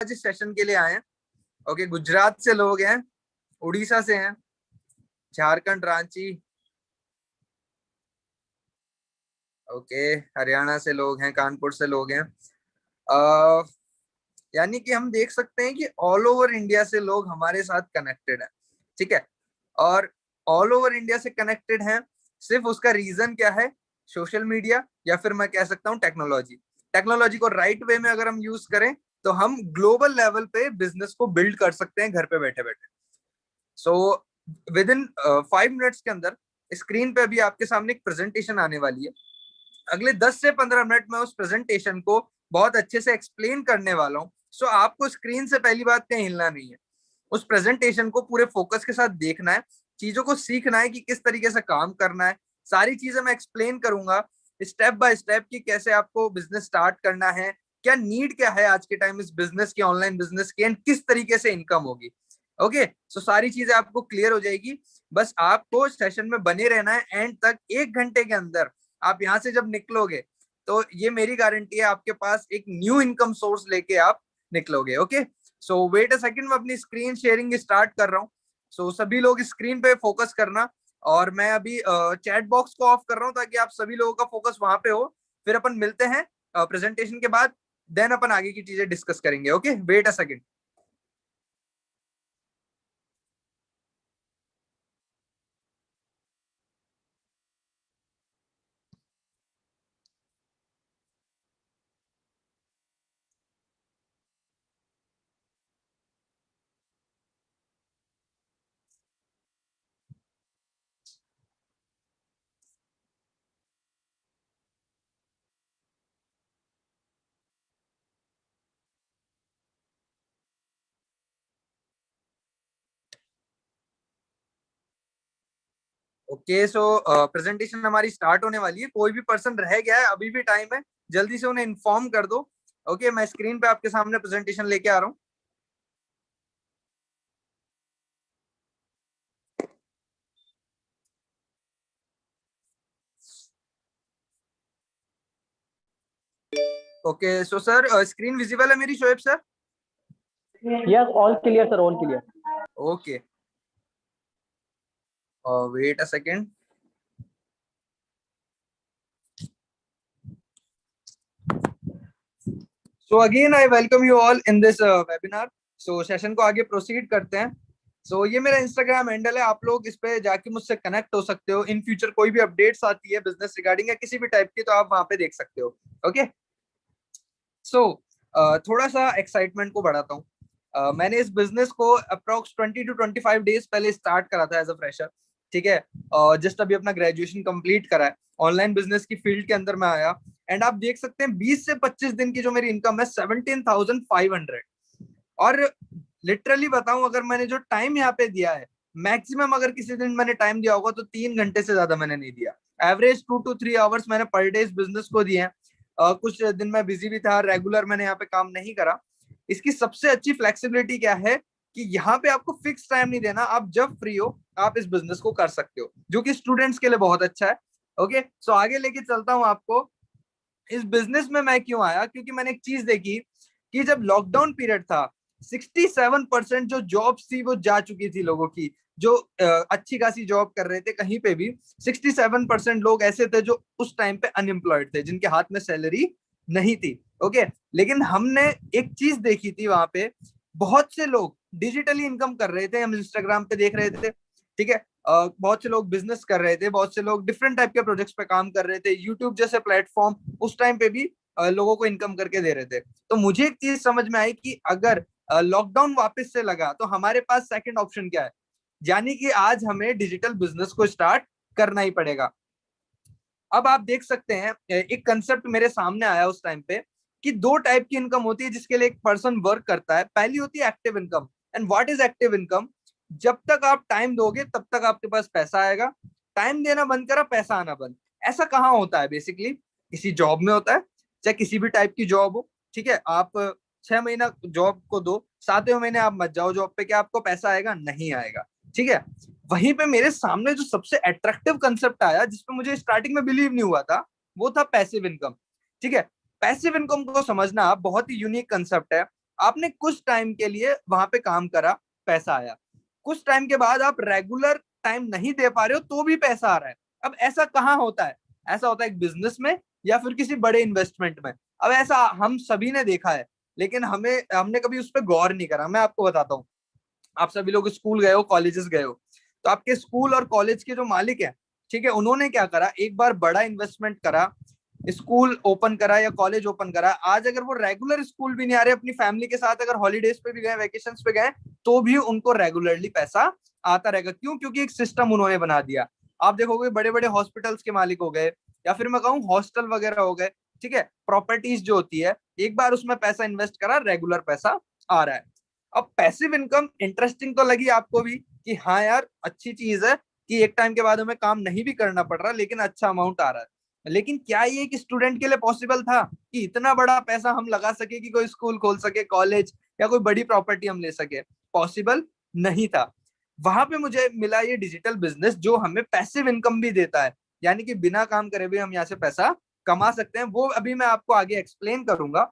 आज इस सेशन के लिए आए हैं। ओके, गुजरात से लोग हैं, उड़ीसा से हैं, झारखंड रांची, ओके, हरियाणा से लोग हैं, कानपुर से लोग हैं। यानी कि हम देख सकते हैं कि ऑल ओवर इंडिया से लोग हमारे साथ कनेक्टेड हैं। ठीक है, और ऑल ओवर इंडिया से कनेक्टेड हैं, सिर्फ उसका रीजन क्या है? सोशल मीडिया, या फिर मैं कह सकता हूँ टेक्नोलॉजी। टेक्नोलॉजी को राइट वे में अगर हम यूज करें तो हम ग्लोबल लेवल पे बिजनेस को बिल्ड कर सकते हैं घर पे बैठे बैठे। सो विद इन 5 मिनट्स के अंदर स्क्रीन पे अभी आपके सामने एक प्रेजेंटेशन आने वाली है। अगले 10 से 15 मिनट में उस प्रेजेंटेशन को बहुत अच्छे से एक्सप्लेन करने वाला हूँ। सो आपको स्क्रीन से पहली बात कहीं हिलना नहीं है, उस प्रेजेंटेशन को पूरे फोकस के साथ देखना है, चीजों को सीखना है कि किस तरीके से काम करना है। सारी चीजें मैं एक्सप्लेन करूंगा स्टेप बाय स्टेप कि कैसे आपको बिजनेस स्टार्ट करना है, क्या नीड क्या है आज के टाइम इस बिजनेस की, ऑनलाइन बिजनेस की, एंड किस तरीके से इनकम होगी। ओके, सो सारी चीजें आपको क्लियर हो जाएगी। बस आपको सेशन में बने रहना है एंड तक। 1 घंटे के अंदर आप यहाँ से जब निकलोगे तो ये मेरी गारंटी है, आपके पास एक न्यू इनकम सोर्स लेके आप निकलोगे। Okay, so wait a second, मैं अपनी स्क्रीन शेयरिंग स्टार्ट कर रहा हूँ। सो सभी लोग स्क्रीन पे फोकस करना, और मैं अभी चैट बॉक्स को ऑफ कर रहा हूँ ताकि आप सभी लोगों का फोकस वहां पे हो। फिर अपन मिलते हैं प्रेजेंटेशन के बाद, देन अपन आगे की चीजें डिस्कस करेंगे। Okay, wait a second. Okay, so presentation हमारी स्टार्ट होने वाली है। कोई भी पर्सन रह गया है, अभी भी टाइम है, जल्दी से उन्हें इन्फॉर्म कर दो। ओके, मैं स्क्रीन पे आपके सामने प्रेजेंटेशन लेके आ रहा हूँ। Okay, so sir screen visible है मेरी, Shoaib sir? Yes, all clear, sir. All clear. Okay, wait a second. So again I welcome you all in this webinar. So session को आगे प्रोसीड करते हैं। सो ये मेरा इंस्टाग्राम हैंडल है, आप लोग इस पे जाके मुझसे कनेक्ट हो सकते हो। इन फ्यूचर कोई भी अपडेट्स आती है बिजनेस रिगार्डिंग या किसी भी टाइप की, तो आप वहां पे देख सकते हो। ओके, सो थोड़ा सा एक्साइटमेंट को बढ़ाता हूँ। मैंने इस बिजनेस को अप्रोक्स 20 to 25 डेज पहले स्टार्ट करा था एज अ फ्रेशर। ठीक है, जस्ट अभी अपना ग्रेजुएशन कंप्लीट करा है, ऑनलाइन बिजनेस की फील्ड के अंदर मैं आया। एंड आप देख सकते हैं 20 से 25 दिन की जो मेरी इनकम है 17,500। और लिटरली बताऊं, अगर मैंने जो टाइम यहाँ पे दिया है, मैक्सिमम अगर किसी दिन मैंने टाइम दिया होगा तो 3 घंटे से ज्यादा मैंने नहीं दिया। एवरेज 2 to 3 आवर्स मैंने पर डे इस बिजनेस को दिए हैं। कुछ दिन मैं बिजी भी था, रेगुलर मैंने यहाँ पे काम नहीं करा। इसकी सबसे अच्छी फ्लेक्सिबिलिटी क्या है कि यहाँ पे आपको फिक्स टाइम नहीं देना, आप जब फ्री हो आप इस बिजनेस को कर सकते हो, जो कि स्टूडेंट्स के लिए बहुत अच्छा है। ओके, सो आगे लेके चलता हूँ आपको। इस बिजनेस में मैं क्यों आया? क्योंकि मैंने एक चीज देखी कि जब लॉकडाउन पीरियड था, 67% जो जॉब्स थी वो जा चुकी थी लोगों की, जो अच्छी खासी जॉब कर रहे थे कहीं पे भी। 67% लोग ऐसे थे जो उस टाइम पे अनएम्प्लॉयड थे, जिनके हाथ में सैलरी नहीं थी। ओके, लेकिन हमने एक चीज देखी थी वहां पे, बहुत से लोग डिजिटली इनकम कर रहे थे, हम इंस्टाग्राम पे देख रहे थे। ठीक है, बहुत से लोग बिजनेस कर रहे थे, बहुत से लोग डिफरेंट टाइप के प्रोजेक्ट्स पे काम कर रहे थे, यूट्यूब जैसे प्लेटफॉर्म उस टाइम पे भी लोगों को इनकम करके दे रहे थे। तो मुझे एक चीज समझ में आई कि अगर लॉकडाउन वापस से लगा तो हमारे पास सेकंड ऑप्शन क्या है, यानी कि आज हमें डिजिटल बिजनेस को स्टार्ट करना ही पड़ेगा। अब आप देख सकते हैं एक कंसेप्ट मेरे सामने आया उस टाइम पे कि दो टाइप की इनकम होती है जिसके लिए एक पर्सन वर्क करता है। पहली होती है active income. And what is active income? जब तक आप टाइम दोगे तब तक आपके पास पैसा आएगा। टाइम देना बंद करा, पैसा आना बंद। ऐसा कहाँ होता है? बेसिकली किसी जॉब में होता है, चाहे किसी भी टाइप की जॉब हो। ठीक है, आप 6 महीना जॉब को दो, 7वें महीने आप मत जाओ जॉब पे, क्या आपको पैसा आएगा? नहीं आएगा। ठीक है, वहीं पे मेरे सामने जो सबसे अट्रैक्टिव कंसेप्ट आया, जिसपे मुझे स्टार्टिंग में बिलीव नहीं हुआ था, वो था पैसिव इनकम। ठीक है, पैसिव इनकम को समझना बहुत ही यूनिक कंसेप्ट है। आपने कुछ टाइम के लिए वहां पे काम करा, पैसा आया, कुछ टाइम के बाद आप रेगुलर टाइम नहीं दे पा रहे हो तो भी पैसा आ रहा है। अब ऐसा कहाँ होता है? ऐसा होता है एक बिजनेस में या फिर किसी बड़े इन्वेस्टमेंट में। अब ऐसा हम सभी ने देखा है, लेकिन हमने कभी उस पर गौर नहीं करा। मैं आपको बताता हूँ, आप सभी लोग स्कूल गए हो, कॉलेजेस गए हो, तो आपके स्कूल और कॉलेज के जो मालिक है, ठीक है, उन्होंने क्या करा, एक बार बड़ा इन्वेस्टमेंट करा, स्कूल ओपन करा या कॉलेज ओपन करा। आज अगर वो रेगुलर स्कूल भी नहीं आ रहे, अपनी फैमिली के साथ अगर हॉलीडेज पे भी गए, वेकेशन पे गए, तो भी उनको रेगुलरली पैसा आता रहेगा। क्यों? क्योंकि एक सिस्टम उन्होंने बना दिया। आप देखोगे बड़े बड़े हॉस्पिटल्स के मालिक हो गए, या फिर मैं कहूँ हॉस्टल वगैरह हो गए, ठीक है, प्रॉपर्टीज जो होती है, एक बार उसमें पैसा इन्वेस्ट करा, रेगुलर पैसा आ रहा है। अब पैसिव इनकम इंटरेस्टिंग तो लगी आपको भी कि हाँ यार अच्छी चीज है कि एक टाइम के बाद हमें काम नहीं भी करना पड़ रहा, लेकिन अच्छा अमाउंट आ रहा है। लेकिन क्या ये एक स्टूडेंट के लिए पॉसिबल था कि इतना बड़ा पैसा हम लगा सके कि कोई स्कूल खोल सके, कॉलेज या कोई बड़ी प्रॉपर्टी हम ले सके? पॉसिबल नहीं था। वहां पे मुझे मिला ये डिजिटल बिजनेस जो हमें पैसिव इनकम भी देता है, यानी कि बिना काम करे भी हम यहाँ से पैसा कमा सकते हैं। वो अभी मैं आपको आगे एक्सप्लेन करूंगा,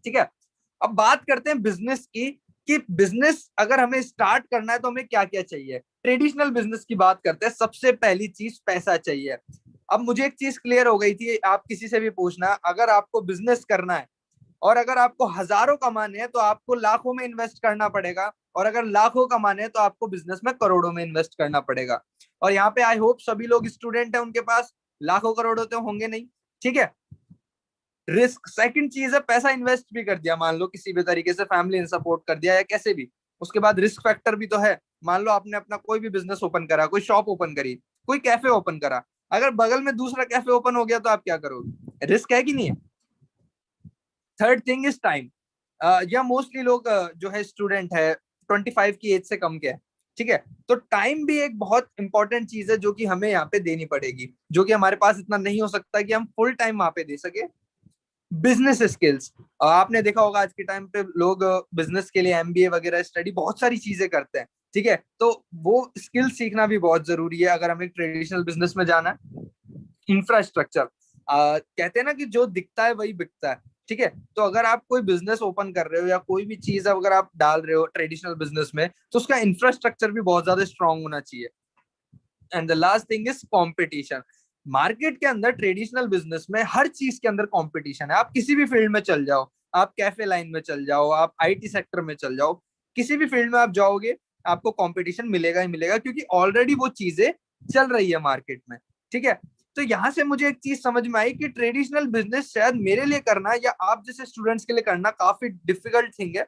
ठीक है। अब बात करते हैं बिजनेस की, कि बिजनेस अगर हमें स्टार्ट करना है तो हमें क्या क्या चाहिए। ट्रेडिशनल बिजनेस की बात करते हैं, सबसे पहली चीज पैसा चाहिए। अब मुझे एक चीज क्लियर हो गई थी, आप किसी से भी पूछना, अगर आपको बिजनेस करना है और अगर आपको हजारों कमाने हैं तो आपको लाखों में इन्वेस्ट करना पड़ेगा, और अगर लाखों कमाने हैं तो आपको बिजनेस में करोड़ों में इन्वेस्ट करना पड़ेगा। और यहाँ पे आई होप सभी लोग स्टूडेंट हैं, उनके पास लाखों करोड़ों तो होंगे नहीं, ठीक है। रिस्क सेकंड चीज है, पैसा इन्वेस्ट भी कर दिया, मान लो किसी भी तरीके से फैमिली ने सपोर्ट कर दिया या कैसे भी, उसके बाद रिस्क फैक्टर भी तो है। मान लो आपने अपना कोई भी बिजनेस ओपन करा, कोई शॉप ओपन करी, कोई कैफे ओपन करा, अगर बगल में दूसरा कैफे ओपन हो गया तो आप क्या करोगे? रिस्क है कि नहीं है? Third thing is time. या मोस्टली लोग जो है स्टूडेंट है 25 की एज से कम के है, ठीक है, तो टाइम भी एक बहुत इंपॉर्टेंट चीज है जो कि हमें यहाँ पे देनी पड़ेगी, जो कि हमारे पास इतना नहीं हो सकता कि हम फुल टाइम वहां पे दे सके। बिजनेस स्किल्स, आपने देखा होगा आज के टाइम पे लोग बिजनेस के लिए एमबीए वगैरह स्टडी बहुत सारी चीजें करते हैं, ठीक है, तो वो स्किल सीखना भी बहुत जरूरी है अगर हमें ट्रेडिशनल बिजनेस में जाना है। इंफ्रास्ट्रक्चर, कहते हैं ना कि जो दिखता है वही बिकता है, ठीक है, तो अगर आप कोई बिजनेस ओपन कर रहे हो या कोई भी चीज अगर आप डाल रहे हो ट्रेडिशनल बिजनेस में, तो उसका इंफ्रास्ट्रक्चर भी बहुत ज्यादा स्ट्रांग होना चाहिए। And the last thing is competition. Market के अंदर ट्रेडिशनल बिजनेस में हर चीज के अंदर कंपटीशन है। आप किसी भी फील्ड में चल जाओ, आप कैफे लाइन में चल जाओ, आप आईटी सेक्टर में चल जाओ, किसी भी फील्ड में आप जाओगे आपको कंपटीशन मिलेगा ही मिलेगा, क्योंकि ऑलरेडी वो चीजें चल रही है मार्केट में, ठीक है। तो यहां से मुझे एक चीज समझ में आई कि ट्रेडिशनल बिजनेस शायद मेरे लिए करना या आप जैसे स्टूडेंट्स के लिए करना काफी डिफिकल्ट थिंग है।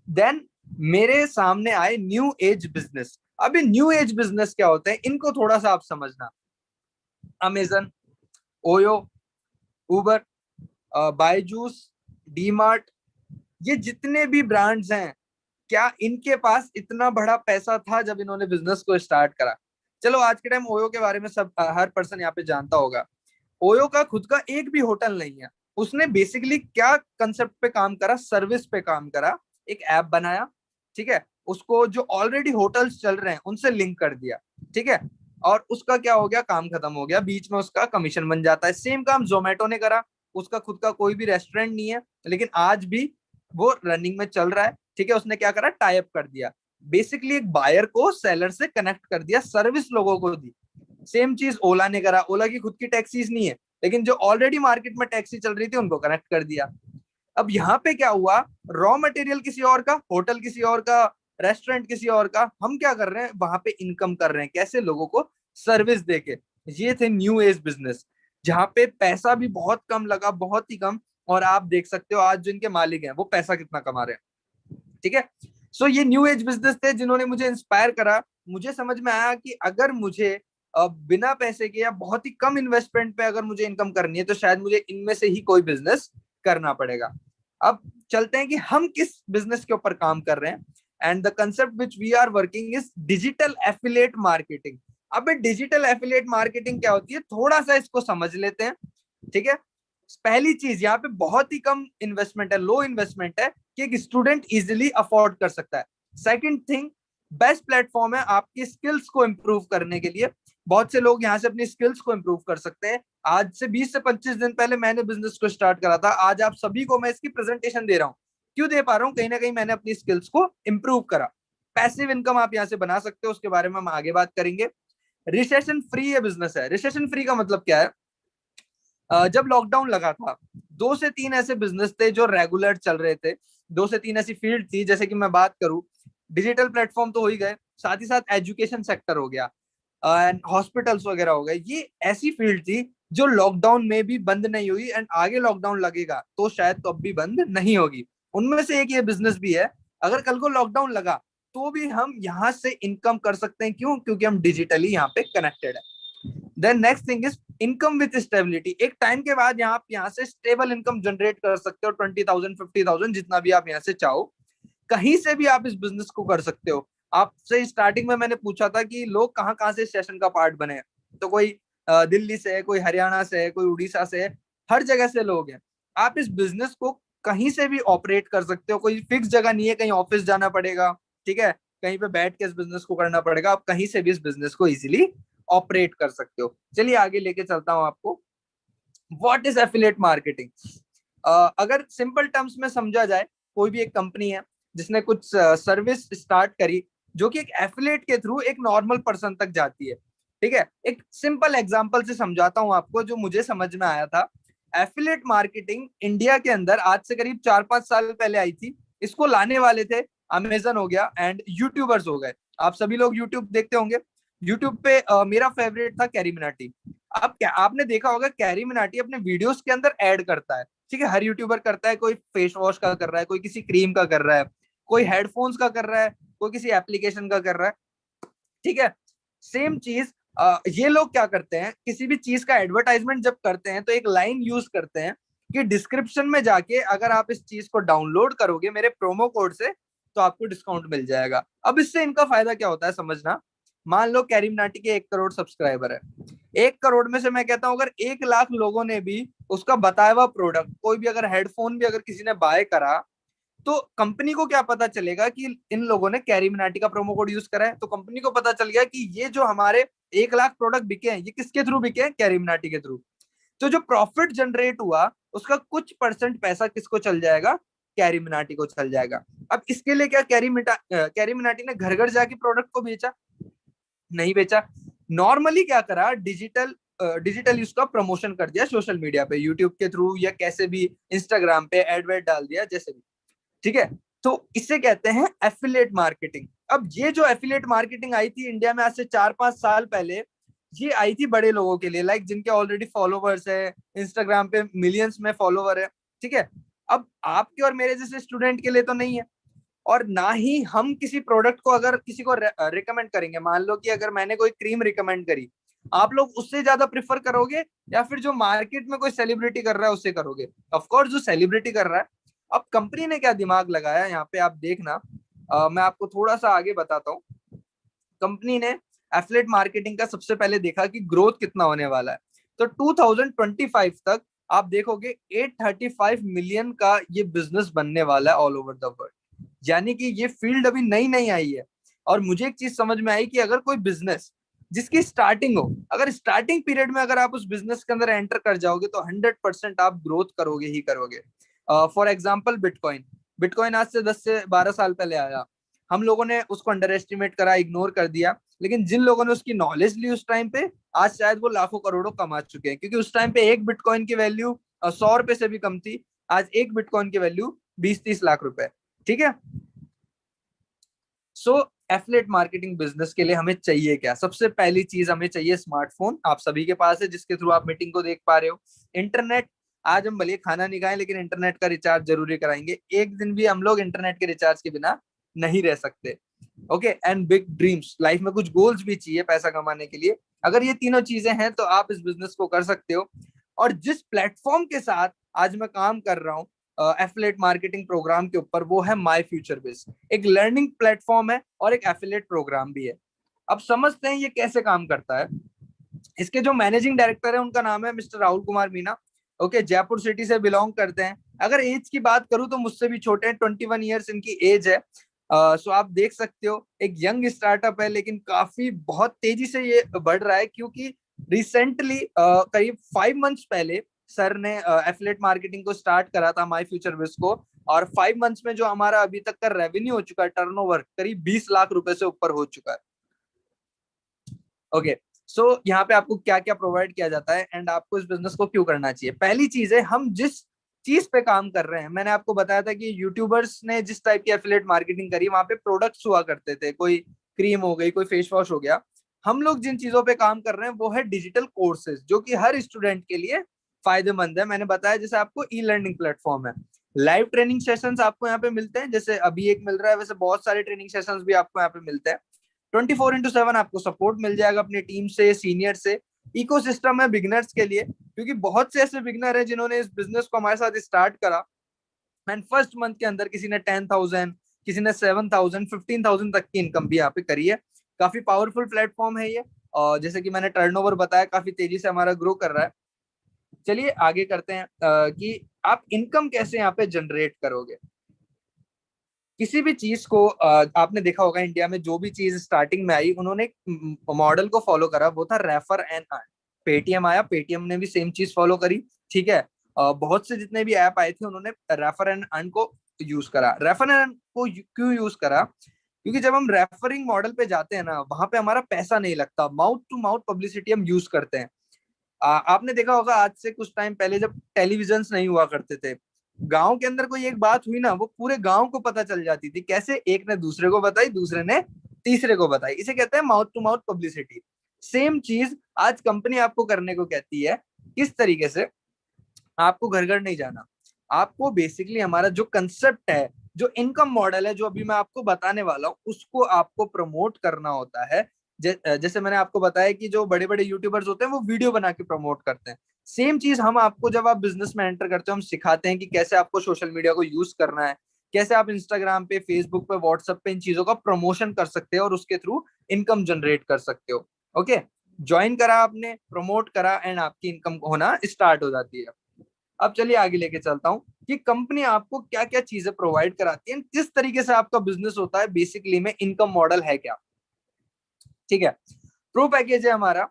देन मेरे सामने आए न्यू एज बिजनेस। अब ये न्यू एज बिजनेस क्या होते हैं, इनको थोड़ा सा आप समझना। अमेजन, ओयो, उबर, बायजूस, डीमार्ट, ये जितने भी ब्रांड्स हैं, क्या इनके पास इतना बड़ा पैसा था जब इन्होंने बिजनेस को स्टार्ट करा? चलो आज के टाइम ओयो के बारे में सब हर पर्सन यहाँ पे जानता होगा। ओयो का खुद का एक भी होटल नहीं है। उसने बेसिकली क्या कंसेप्ट पे काम करा, सर्विस पे काम करा, एक ऐप बनाया, ठीक है, उसको जो ऑलरेडी होटल्स चल रहे हैं उनसे लिंक कर दिया, ठीक है, और उसका क्या हो गया, काम खत्म हो गया, बीच में उसका कमीशन बन जाता है। सेम काम जोमेटो ने करा, उसका खुद का कोई भी रेस्टोरेंट नहीं है, लेकिन आज भी वो रनिंग में चल रहा है, ठीक है। उसने क्या करा, टाई अप कर दिया, बेसिकली एक बायर को सेलर से कनेक्ट कर दिया, सर्विस लोगों को दी। सेम चीज ओला ने करा, ओला की खुद की टैक्सीज नहीं है, लेकिन जो ऑलरेडी मार्केट में टैक्सी चल रही थी उनको कनेक्ट कर दिया। अब यहाँ पे क्या हुआ, रॉ मटेरियल किसी और का, होटल किसी और का, रेस्टोरेंट किसी और का, हम क्या कर रहे हैं वहां पे इनकम कर रहे हैं, कैसे? लोगों को सर्विस देके। ये थे न्यू एज बिजनेस, जहाँ पे पैसा भी बहुत कम लगा, बहुत ही कम, और आप देख सकते हो आज जिनके मालिक हैं वो पैसा कितना कमा रहे हैं, ठीक है। सो ये न्यू एज बिजनेस थे जिन्होंने मुझे इंस्पायर करा। मुझे समझ में आया कि अगर मुझे बिना पैसे के या बहुत ही कम इन्वेस्टमेंट पे अगर मुझे इनकम करनी है तो शायद मुझे इनमें से ही कोई बिजनेस करना पड़ेगा। अब चलते हैं कि हम किस बिजनेस के ऊपर काम कर रहे हैं। And the concept which we are working is digital affiliate marketing. अब डिजिटल एफिलिएट मार्केटिंग क्या होती है, थोड़ा सा इसको समझ लेते हैं, ठीक है। पहली चीज, यहाँ पे बहुत ही कम इन्वेस्टमेंट है, लो इन्वेस्टमेंट है कि एक स्टूडेंट इजिली अफोर्ड कर सकता है। सेकंड थिंग, बेस्ट प्लेटफॉर्म है आपकी स्किल्स को इंप्रूव करने के लिए। बहुत से लोग यहाँ से अपनी स्किल्स को इंप्रूव कर सकते हैं। आज से 20 से 25 दिन पहले मैंने बिजनेस को स्टार्ट करा था, आज आप सभी को मैं इसकी प्रेजेंटेशन दे रहा हूँ क्यों दे पा रहा हूँ? कहीं ना कहीं मैंने अपनी स्किल्स को इम्प्रूव करा। पैसिव इनकम आप यहाँ से बना सकते हो, उसके बारे में हम आगे बात करेंगे। रिसेशन फ्री ये बिजनेस है। रिसेशन फ्री का मतलब क्या है? जब लॉकडाउन लगा था, 2 से 3 ऐसे बिजनेस थे जो रेगुलर चल रहे थे। 2 से 3 ऐसी फील्ड थी, जैसे कि मैं बात करूं, डिजिटल प्लेटफॉर्म तो हो ही गए, साथ ही साथ एजुकेशन सेक्टर हो गया एंड हॉस्पिटल्स वगैरह हो गए। ये ऐसी फील्ड थी जो लॉकडाउन में भी बंद नहीं हुई एंड आगे लॉकडाउन लगेगा तो शायद तो अब भी बंद नहीं होगी। उनमें से एक ये बिजनेस भी है। अगर कल को लॉकडाउन लगा तो भी हम यहाँ से इनकम कर सकते हैं। क्यों? क्योंकि हम डिजिटली यहाँ पे कनेक्टेड है। Then next thing is income with stability. एक टाइम के बाद आप यहाँ से स्टेबल इनकम जनरेट कर सकते हो, 20,000 50,000 जितना भी आप यहाँ से चाहो। कहीं से भी आप इस बिजनेस को कर सकते हो। आपसे स्टार्टिंग में मैंने पूछा था कि लोग कहाँ कहाँ से सेशन का पार्ट बने हैं, तो कोई दिल्ली से है, कोई हरियाणा से है, कोई उड़ीसा से है, हर जगह से लोग हैं। आप इस बिजनेस को कहीं से भी ऑपरेट कर सकते हो। कोई फिक्स जगह नहीं है, कहीं ऑफिस जाना पड़ेगा, ठीक है, कहीं पे बैठ के इस बिजनेस को करना पड़ेगा। आप कहीं से भी इस बिजनेस को इजिली ऑपरेट कर सकते हो। चलिए आगे लेके चलता हूं आपको। What is affiliate marketing? अगर सिंपल टर्म्स में समझा जाए, कोई भी एक कंपनी है जिसने कुछ सर्विस स्टार्ट करी जो कि एक एफिलिएट के थ्रू एक नॉर्मल पर्सन तक जाती है, ठीक है। एक सिंपल एग्जांपल से समझाता हूं आपको जो मुझे समझ में आया था। एफिलिएट मार्केटिंग इंडिया के अंदर आज से करीब 4-5 साल पहले आई थी। इसको लाने वाले थे अमेजन हो गया एंड यूट्यूबर्स हो गए। आप सभी लोग यूट्यूब देखते होंगे। यूट्यूब पे मेरा फेवरेट था कैरी मिनाटी। अब क्या आपने देखा होगा, कैरी मिनाटी अपने वीडियोस के अंदर ऐड करता है, ठीक है। हर यूट्यूबर करता है, कोई फेस वॉश का कर रहा है, कोई किसी क्रीम का कर रहा है, कोई हेडफोन्स का कर रहा है, कोई किसी एप्लीकेशन का कर रहा है, ठीक है। सेम चीज ये लोग क्या करते हैं, किसी भी चीज का एडवर्टाइजमेंट जब करते हैं तो एक लाइन यूज करते हैं कि डिस्क्रिप्शन में जाके अगर आप इस चीज को डाउनलोड करोगे मेरे प्रोमो कोड से तो आपको डिस्काउंट मिल जाएगा। अब इससे इनका फायदा क्या होता है समझना। मान लो कैरीमनाटी के 1 करोड़ सब्सक्राइबर है। 1 करोड़ में से मैं कहता हूं अगर 1 लाख लोगों ने भी उसका बताया हुआ प्रोडक्ट, कोई भी अगर हेडफोन भी अगर किसी ने बाय करा, तो कंपनी को क्या पता चलेगा कि इन लोगों ने कैरी मिनाटी का प्रोमो कोड यूज करा है। तो कंपनी को पता चल गया कि ये जो हमारे 1 लाख प्रोडक्ट बिके हैं ये किसके थ्रू बिके हैं, कैरी मिनाटी के थ्रू। तो जो प्रॉफिट जनरेट हुआ उसका कुछ परसेंट पैसा किसको चल जाएगा, कैरी मिनाटी को चल जाएगा। अब इसके लिए क्या कैरी मिनाटी ने घर घर जाके प्रोडक्ट को बेचा? नहीं बेचा। नॉर्मली क्या करा, डिजिटल उसका प्रमोशन कर दिया सोशल मीडिया पे, यूट्यूब के थ्रू या कैसे भी, इंस्टाग्राम पे एडवर्ट डाल दिया, जैसे भी, ठीक है। तो इसे कहते हैं एफिलिएट मार्केटिंग। अब ये जो एफिलिएट मार्केटिंग आई थी इंडिया में आज से 4-5 साल पहले, ये आई थी बड़े लोगों के लिए, लाइक जिनके ऑलरेडी फॉलोवर्स है, इंस्टाग्राम पे मिलियंस में फॉलोवर है, ठीक है। अब आपके और मेरे जैसे स्टूडेंट के लिए तो नहीं है। और ना ही हम किसी प्रोडक्ट को अगर किसी को रिकमेंड करेंगे। मान लो कि अगर मैंने कोई क्रीम रिकमेंड करी, आप लोग उससे ज्यादा प्रिफर करोगे या फिर जो मार्केट में कोई सेलिब्रिटी कर रहा है उससे करोगे? ऑफ कोर्स जो सेलिब्रिटी कर रहा है। अब कंपनी ने क्या दिमाग लगाया यहाँ पे आप देखना, मैं आपको थोड़ा सा आगे बताता हूँ। कंपनी ने एफिलिएट मार्केटिंग का सबसे पहले देखा कि ग्रोथ कितना होने वाला है। तो 2025 तक आप देखोगे 835 मिलियन का ये बिजनेस बनने वाला है ऑल ओवर द वर्ल्ड। यानी कि ये फील्ड अभी नई नई आई है। और मुझे एक चीज समझ में आई कि अगर कोई बिजनेस जिसकी स्टार्टिंग हो, अगर स्टार्टिंग पीरियड में अगर आप उस बिजनेस के अंदर एंटर कर जाओगे तो 100% आप ग्रोथ करोगे ही करोगे। For example bitcoin. बिटकॉइन आज से 10 से 12 साल पहले आया। हम लोगों ने उसको अंडर एस्टिमेट करा, इग्नोर कर दिया। लेकिन जिन लोगों ने उसकी नॉलेज ली उस टाइम पे, आज शायद वो लाखों करोड़ों कमा चुके हैं, क्योंकि उस टाइम पे एक बिटकॉइन की वैल्यू 100 रुपए से भी कम थी। आज एक बिटकॉइन की वैल्यू 20-30 लाख रुपए, ठीक है। सो एफिलिएट मार्केटिंग बिजनेस के लिए हमें चाहिए क्या? सबसे पहली चीज हमें चाहिए स्मार्टफोन। आप सभी के पास है जिसके थ्रू आप मीटिंग को देख पा रहे हो। इंटरनेट। आज हम भले खाना नहीं खाएं लेकिन इंटरनेट का रिचार्ज जरूरी कराएंगे। एक दिन भी हम लोग इंटरनेट के रिचार्ज के बिना नहीं रह सकते। Okay. And big dreams, life में कुछ गोल्स भी चाहिए पैसा कमाने के लिए। अगर ये तीनों चीजें हैं तो आप इस बिजनेस को कर सकते हो। और जिस प्लेटफॉर्म के साथ आज मैं काम कर रहा हूँ एफिलिएट मार्केटिंग प्रोग्राम के ऊपर, वो है माई फ्यूचर बिज। एक लर्निंग प्लेटफॉर्म है और एक एफिलिएट प्रोग्राम भी है। अब समझते हैं ये कैसे काम करता है। इसके जो मैनेजिंग डायरेक्टर है उनका नाम है mister Rahul Kumar Meena. Okay, Jaipur city से बिलोंग करते हैं। अगर एज की बात करूं तो मुझसे भी छोटे हैं, 21 ईयर्स इनकी एज है। सो आप देख सकते हो एक यंग स्टार्टअप है लेकिन काफी बहुत तेजी से ये बढ़ रहा है, क्योंकि रिसेंटली करीब 5 मंथ्स पहले सर ने एफिलिएट मार्केटिंग को स्टार्ट करा था माई फ्यूचर बिज को। और 5 मंथ्स में जो हमारा अभी तक का रेवेन्यू हो चुका है, टर्नओवर करीब 20 लाख रुपए से ऊपर हो चुका है। ओके, सो यहाँ पे आपको क्या क्या प्रोवाइड किया जाता है एंड आपको इस बिजनेस को क्यों करना चाहिए। पहली चीज है, हम जिस चीज पे काम कर रहे हैं, मैंने आपको बताया था कि यूट्यूबर्स ने जिस टाइप की एफिलिएट मार्केटिंग करी, वहां पे प्रोडक्ट्स हुआ करते थे, कोई क्रीम हो गई, कोई फेस वॉश हो गया। हम लोग जिन चीजों पे काम कर रहे हैं वो है डिजिटल कोर्सेज, जो कि हर स्टूडेंट के लिए फायदेमंद है। मैंने बताया जैसे आपको ई लर्निंग प्लेटफॉर्म है, लाइव ट्रेनिंग सेशंस आपको यहाँ पे मिलते हैं, जैसे अभी एक मिल रहा है, वैसे बहुत सारे ट्रेनिंग सेशंस भी आपको यहाँ पे मिलते हैं। 24/7 आपको सपोर्ट मिल जाएगा अपनी टीम से, सीनियर से। इकोसिस्टम है बिगिनर्स के लिए, क्योंकि बहुत से ऐसे बिगिनर है जिन्होंने इस बिजनेस को हमारे साथ स्टार्ट करा एंड फर्स्ट मंथ के अंदर किसी ने 10,000, किसी ने 7,000, 15,000 तक की इनकम भी यहाँ पे करी है। काफी पावरफुल प्लेटफॉर्म है ये, और जैसे कि मैंने टर्नओवर बताया, काफी तेजी से हमारा ग्रो कर रहा है। चलिए आगे करते हैं कि आप इनकम कैसे यहाँ पे जनरेट करोगे। किसी भी चीज को आपने देखा होगा, इंडिया में जो भी चीज स्टार्टिंग में आई, उन्होंने मॉडल को फॉलो करा, वो था रेफर एंड अर्न। पेटीएम आया, पेटीएम ने भी सेम चीज फॉलो करी, ठीक है। बहुत से जितने भी ऐप आए थे, उन्होंने रेफर एंड अर्न को यूज करा। रेफर एंड अर्न को क्यों यूज करा? क्योंकि जब हम रेफरिंग मॉडल पे जाते हैं ना, वहां पे हमारा पैसा नहीं लगता, माउथ टू माउथ पब्लिसिटी हम यूज करते हैं। आपने देखा होगा, आज से कुछ टाइम पहले जब टेलीविजन नहीं हुआ करते थे, गांव के अंदर कोई एक बात हुई ना, वो पूरे गांव को पता चल जाती थी। कैसे? एक ने दूसरे को बताई, दूसरे ने तीसरे को बताई। इसे कहते हैं mouth to mouth publicity. Same चीज आज कंपनी आपको करने को कहती है। किस तरीके से? आपको घर घर नहीं जाना, आपको बेसिकली हमारा जो कंसेप्ट है, जो इनकम मॉडल है, जो अभी मैं आपको बताने वाला हूँ, उसको आपको प्रमोट करना होता है। जैसे मैंने आपको बताया कि जो बड़े बड़े यूट्यूबर्स होते हैं वो वीडियो बना के प्रमोट करते हैं। सेम चीज हम आपको, जब आप बिजनेस में एंटर करते हो, हम सिखाते हैं कि कैसे आपको सोशल मीडिया को यूज करना है, कैसे आप इंस्टाग्राम पे, फेसबुक पे, व्हाट्सएप पे इन चीजों का प्रमोशन कर सकते हो और उसके थ्रू इनकम जनरेट कर सकते हो। ओके, ज्वाइन करा आपने, प्रमोट करा एंड आपकी इनकम होना स्टार्ट हो जाती है। अब चलिए आगे लेके चलता हूँ कि कंपनी आपको क्या क्या चीजें प्रोवाइड कराती है, किस तरीके से आपका बिजनेस होता है, बेसिकली में इनकम मॉडल है क्या। ठीक है, प्रो पैकेज है हमारा,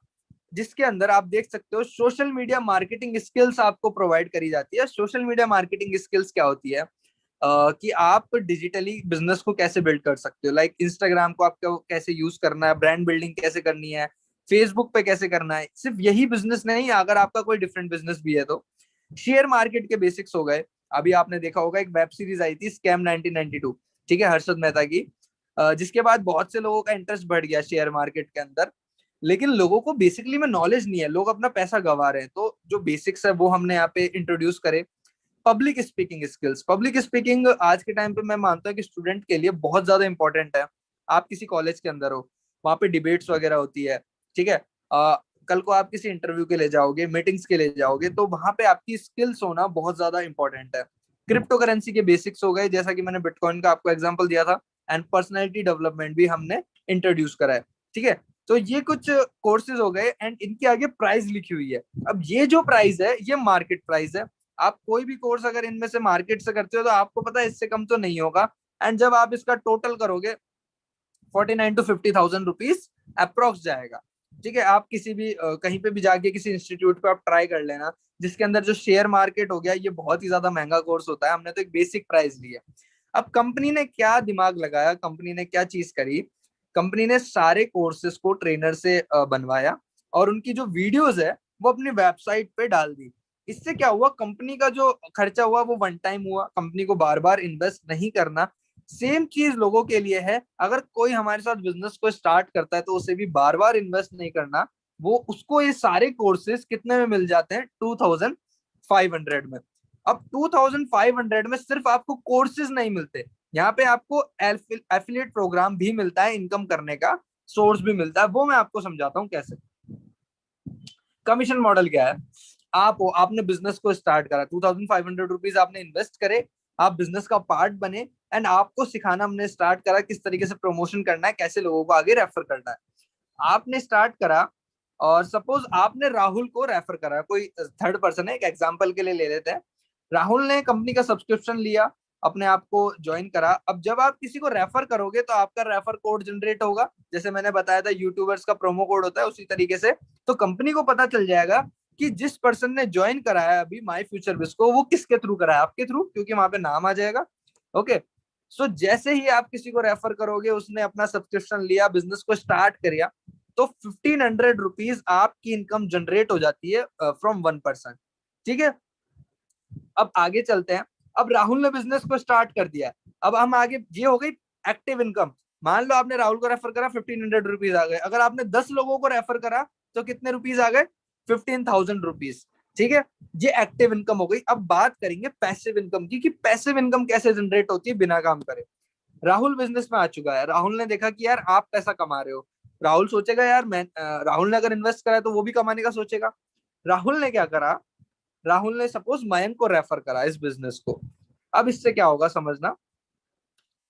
जिसके अंदर आप देख सकते हो सोशल मीडिया मार्केटिंग स्किल्स आपको प्रोवाइड करी जाती है। सोशल मीडिया मार्केटिंग स्किल्स क्या होती है? कि आप डिजिटली बिजनेस को कैसे बिल्ड कर सकते हो, लाइक इंस्टाग्राम को आपको कैसे यूज करना है, ब्रांड बिल्डिंग कैसे करनी है, फेसबुक पे कैसे करना है। सिर्फ यही बिजनेस नहीं, अगर आपका कोई डिफरेंट बिजनेस भी है तो शेयर मार्केट के बेसिक्स हो गए। अभी आपने देखा होगा, एक वेब सीरीज आई थी स्कैम 1992, ठीक है, हर्षद मेहता की, जिसके बाद बहुत से लोगों का इंटरेस्ट बढ़ गया शेयर मार्केट के अंदर। लेकिन लोगों को बेसिकली में नॉलेज नहीं है, लोग अपना पैसा गंवा रहे हैं। तो जो बेसिक्स है वो हमने यहाँ पे इंट्रोड्यूस करे। Public speaking skills, public speaking आज के टाइम पे मैं मानता हूँ कि स्टूडेंट के लिए बहुत ज्यादा इंपॉर्टेंट है। आप किसी कॉलेज के अंदर हो, वहां पे डिबेट्स वगैरह होती है, ठीक है। कल को आप किसी इंटरव्यू के लिए जाओगे, मीटिंग्स के लिए जाओगे, तो वहां पे आपकी स्किल्स होना बहुत ज्यादा इंपॉर्टेंट है। क्रिप्टो करेंसी के बेसिक्स हो गए, जैसा कि मैंने बिटकॉइन का आपको एग्जाम्पल दिया था। एंड पर्सनैलिटी डेवलपमेंट भी हमने इंट्रोड्यूस करा है, ठीक है। तो ये कुछ कोर्सेज हो गए एंड इनकी आगे प्राइस लिखी हुई है। अब ये जो प्राइस है, ये मार्केट प्राइस है। आप कोई भी कोर्स अगर इनमें से मार्केट से करते हो, तो आपको पता है इससे कम तो नहीं होगा। एंड जब आप इसका टोटल करोगे, 49 to 50,000 रुपीज अप्रोक्स जाएगा, ठीक है। आप किसी भी कहीं पे भी जाके किसी इंस्टीट्यूट पे आप ट्राई कर लेना, जिसके अंदर जो शेयर मार्केट हो गया, ये बहुत ही ज्यादा महंगा कोर्स होता है। हमने तो एक बेसिक प्राइस लिया। अब कंपनी ने क्या दिमाग लगाया, कंपनी ने क्या चीज करी, कंपनी ने सारे कोर्सेज को ट्रेनर से बनवाया और उनकी जो वीडियोस है वो अपनी वेबसाइट पे डाल दी। इससे क्या हुआ, कंपनी का जो खर्चा हुआ वो वन टाइम हुआ, कंपनी को बार बार इन्वेस्ट नहीं करना। सेम चीज लोगों के लिए है, अगर कोई हमारे साथ बिजनेस को स्टार्ट करता है तो उसे भी बार बार इन्वेस्ट नहीं करना। वो उसको ये सारे कोर्सेज कितने में मिल जाते हैं? 2,500 में। अब 2,500 में सिर्फ आपको कोर्सेज नहीं मिलते, यहाँ पे आपको एफिलिएट प्रोग्राम भी मिलता है, इनकम करने का सोर्स भी मिलता है। वो मैं आपको समझाता हूँ कैसे। कमीशन मॉडल क्या है? आपने बिजनेस को स्टार्ट करा, 2,500 रुपीज आपने इन्वेस्ट करे, आप बिजनेस का पार्ट बने एंड आपको सिखाना हमने स्टार्ट करा किस तरीके से प्रमोशन करना है, कैसे लोगों को आगे रेफर करना है। आपने स्टार्ट करा और सपोज आपने राहुल को रेफर करा, कोई थर्ड पर्सन है, एक एग्जांपल के लिए ले लेते हैं। राहुल ने कंपनी का सब्सक्रिप्शन लिया, अपने आप को ज्वाइन करा। अब जब आप किसी को रेफर करोगे तो आपका रेफर कोड जनरेट होगा, जैसे मैंने बताया था यूट्यूबर्स का प्रोमो कोड होता है, उसी तरीके से। तो कंपनी को पता चल जाएगा कि जिस पर्सन ने ज्वाइन कराया अभी माई फ्यूचर बिज को, वो किसके थ्रू कराया, आपके थ्रू, क्योंकि वहां पे नाम आ जाएगा। ओके, सो जैसे ही आप किसी को रेफर करोगे, उसने अपना सब्सक्रिप्शन लिया, बिजनेस को स्टार्ट किया, तो 1500 रुपीज आपकी इनकम जनरेट हो जाती है फ्रॉम 1%। ठीक है, अब आगे चलते हैं। अब राहुल ने बिजनेस को स्टार्ट कर दिया, अब हम आगे, ये हो गई एक्टिव इनकम। मान लो आपने राहुल को रेफर करा, 1500 रुपीज आ गए। अगर आपने 10 लोगों को रेफर करा तो कितने रुपीज आ गए, 15,000 रुपीज। ठीक है, ये एक्टिव इनकम हो गई। अब बात करेंगे पैसिव इनकम की, कि पैसिव इनकम कैसे जनरेट होती है बिना काम करे। राहुल बिजनेस में आ चुका है, राहुल ने देखा कि यार आप पैसा कमा रहे हो। राहुल सोचेगा यार मैं, राहुल ने अगर इन्वेस्ट करा है तो वो भी कमाने का सोचेगा। राहुल ने क्या करा, राहुल ने सपोज मयंक को रेफर करा इस बिजनेस को। अब इससे क्या होगा समझना,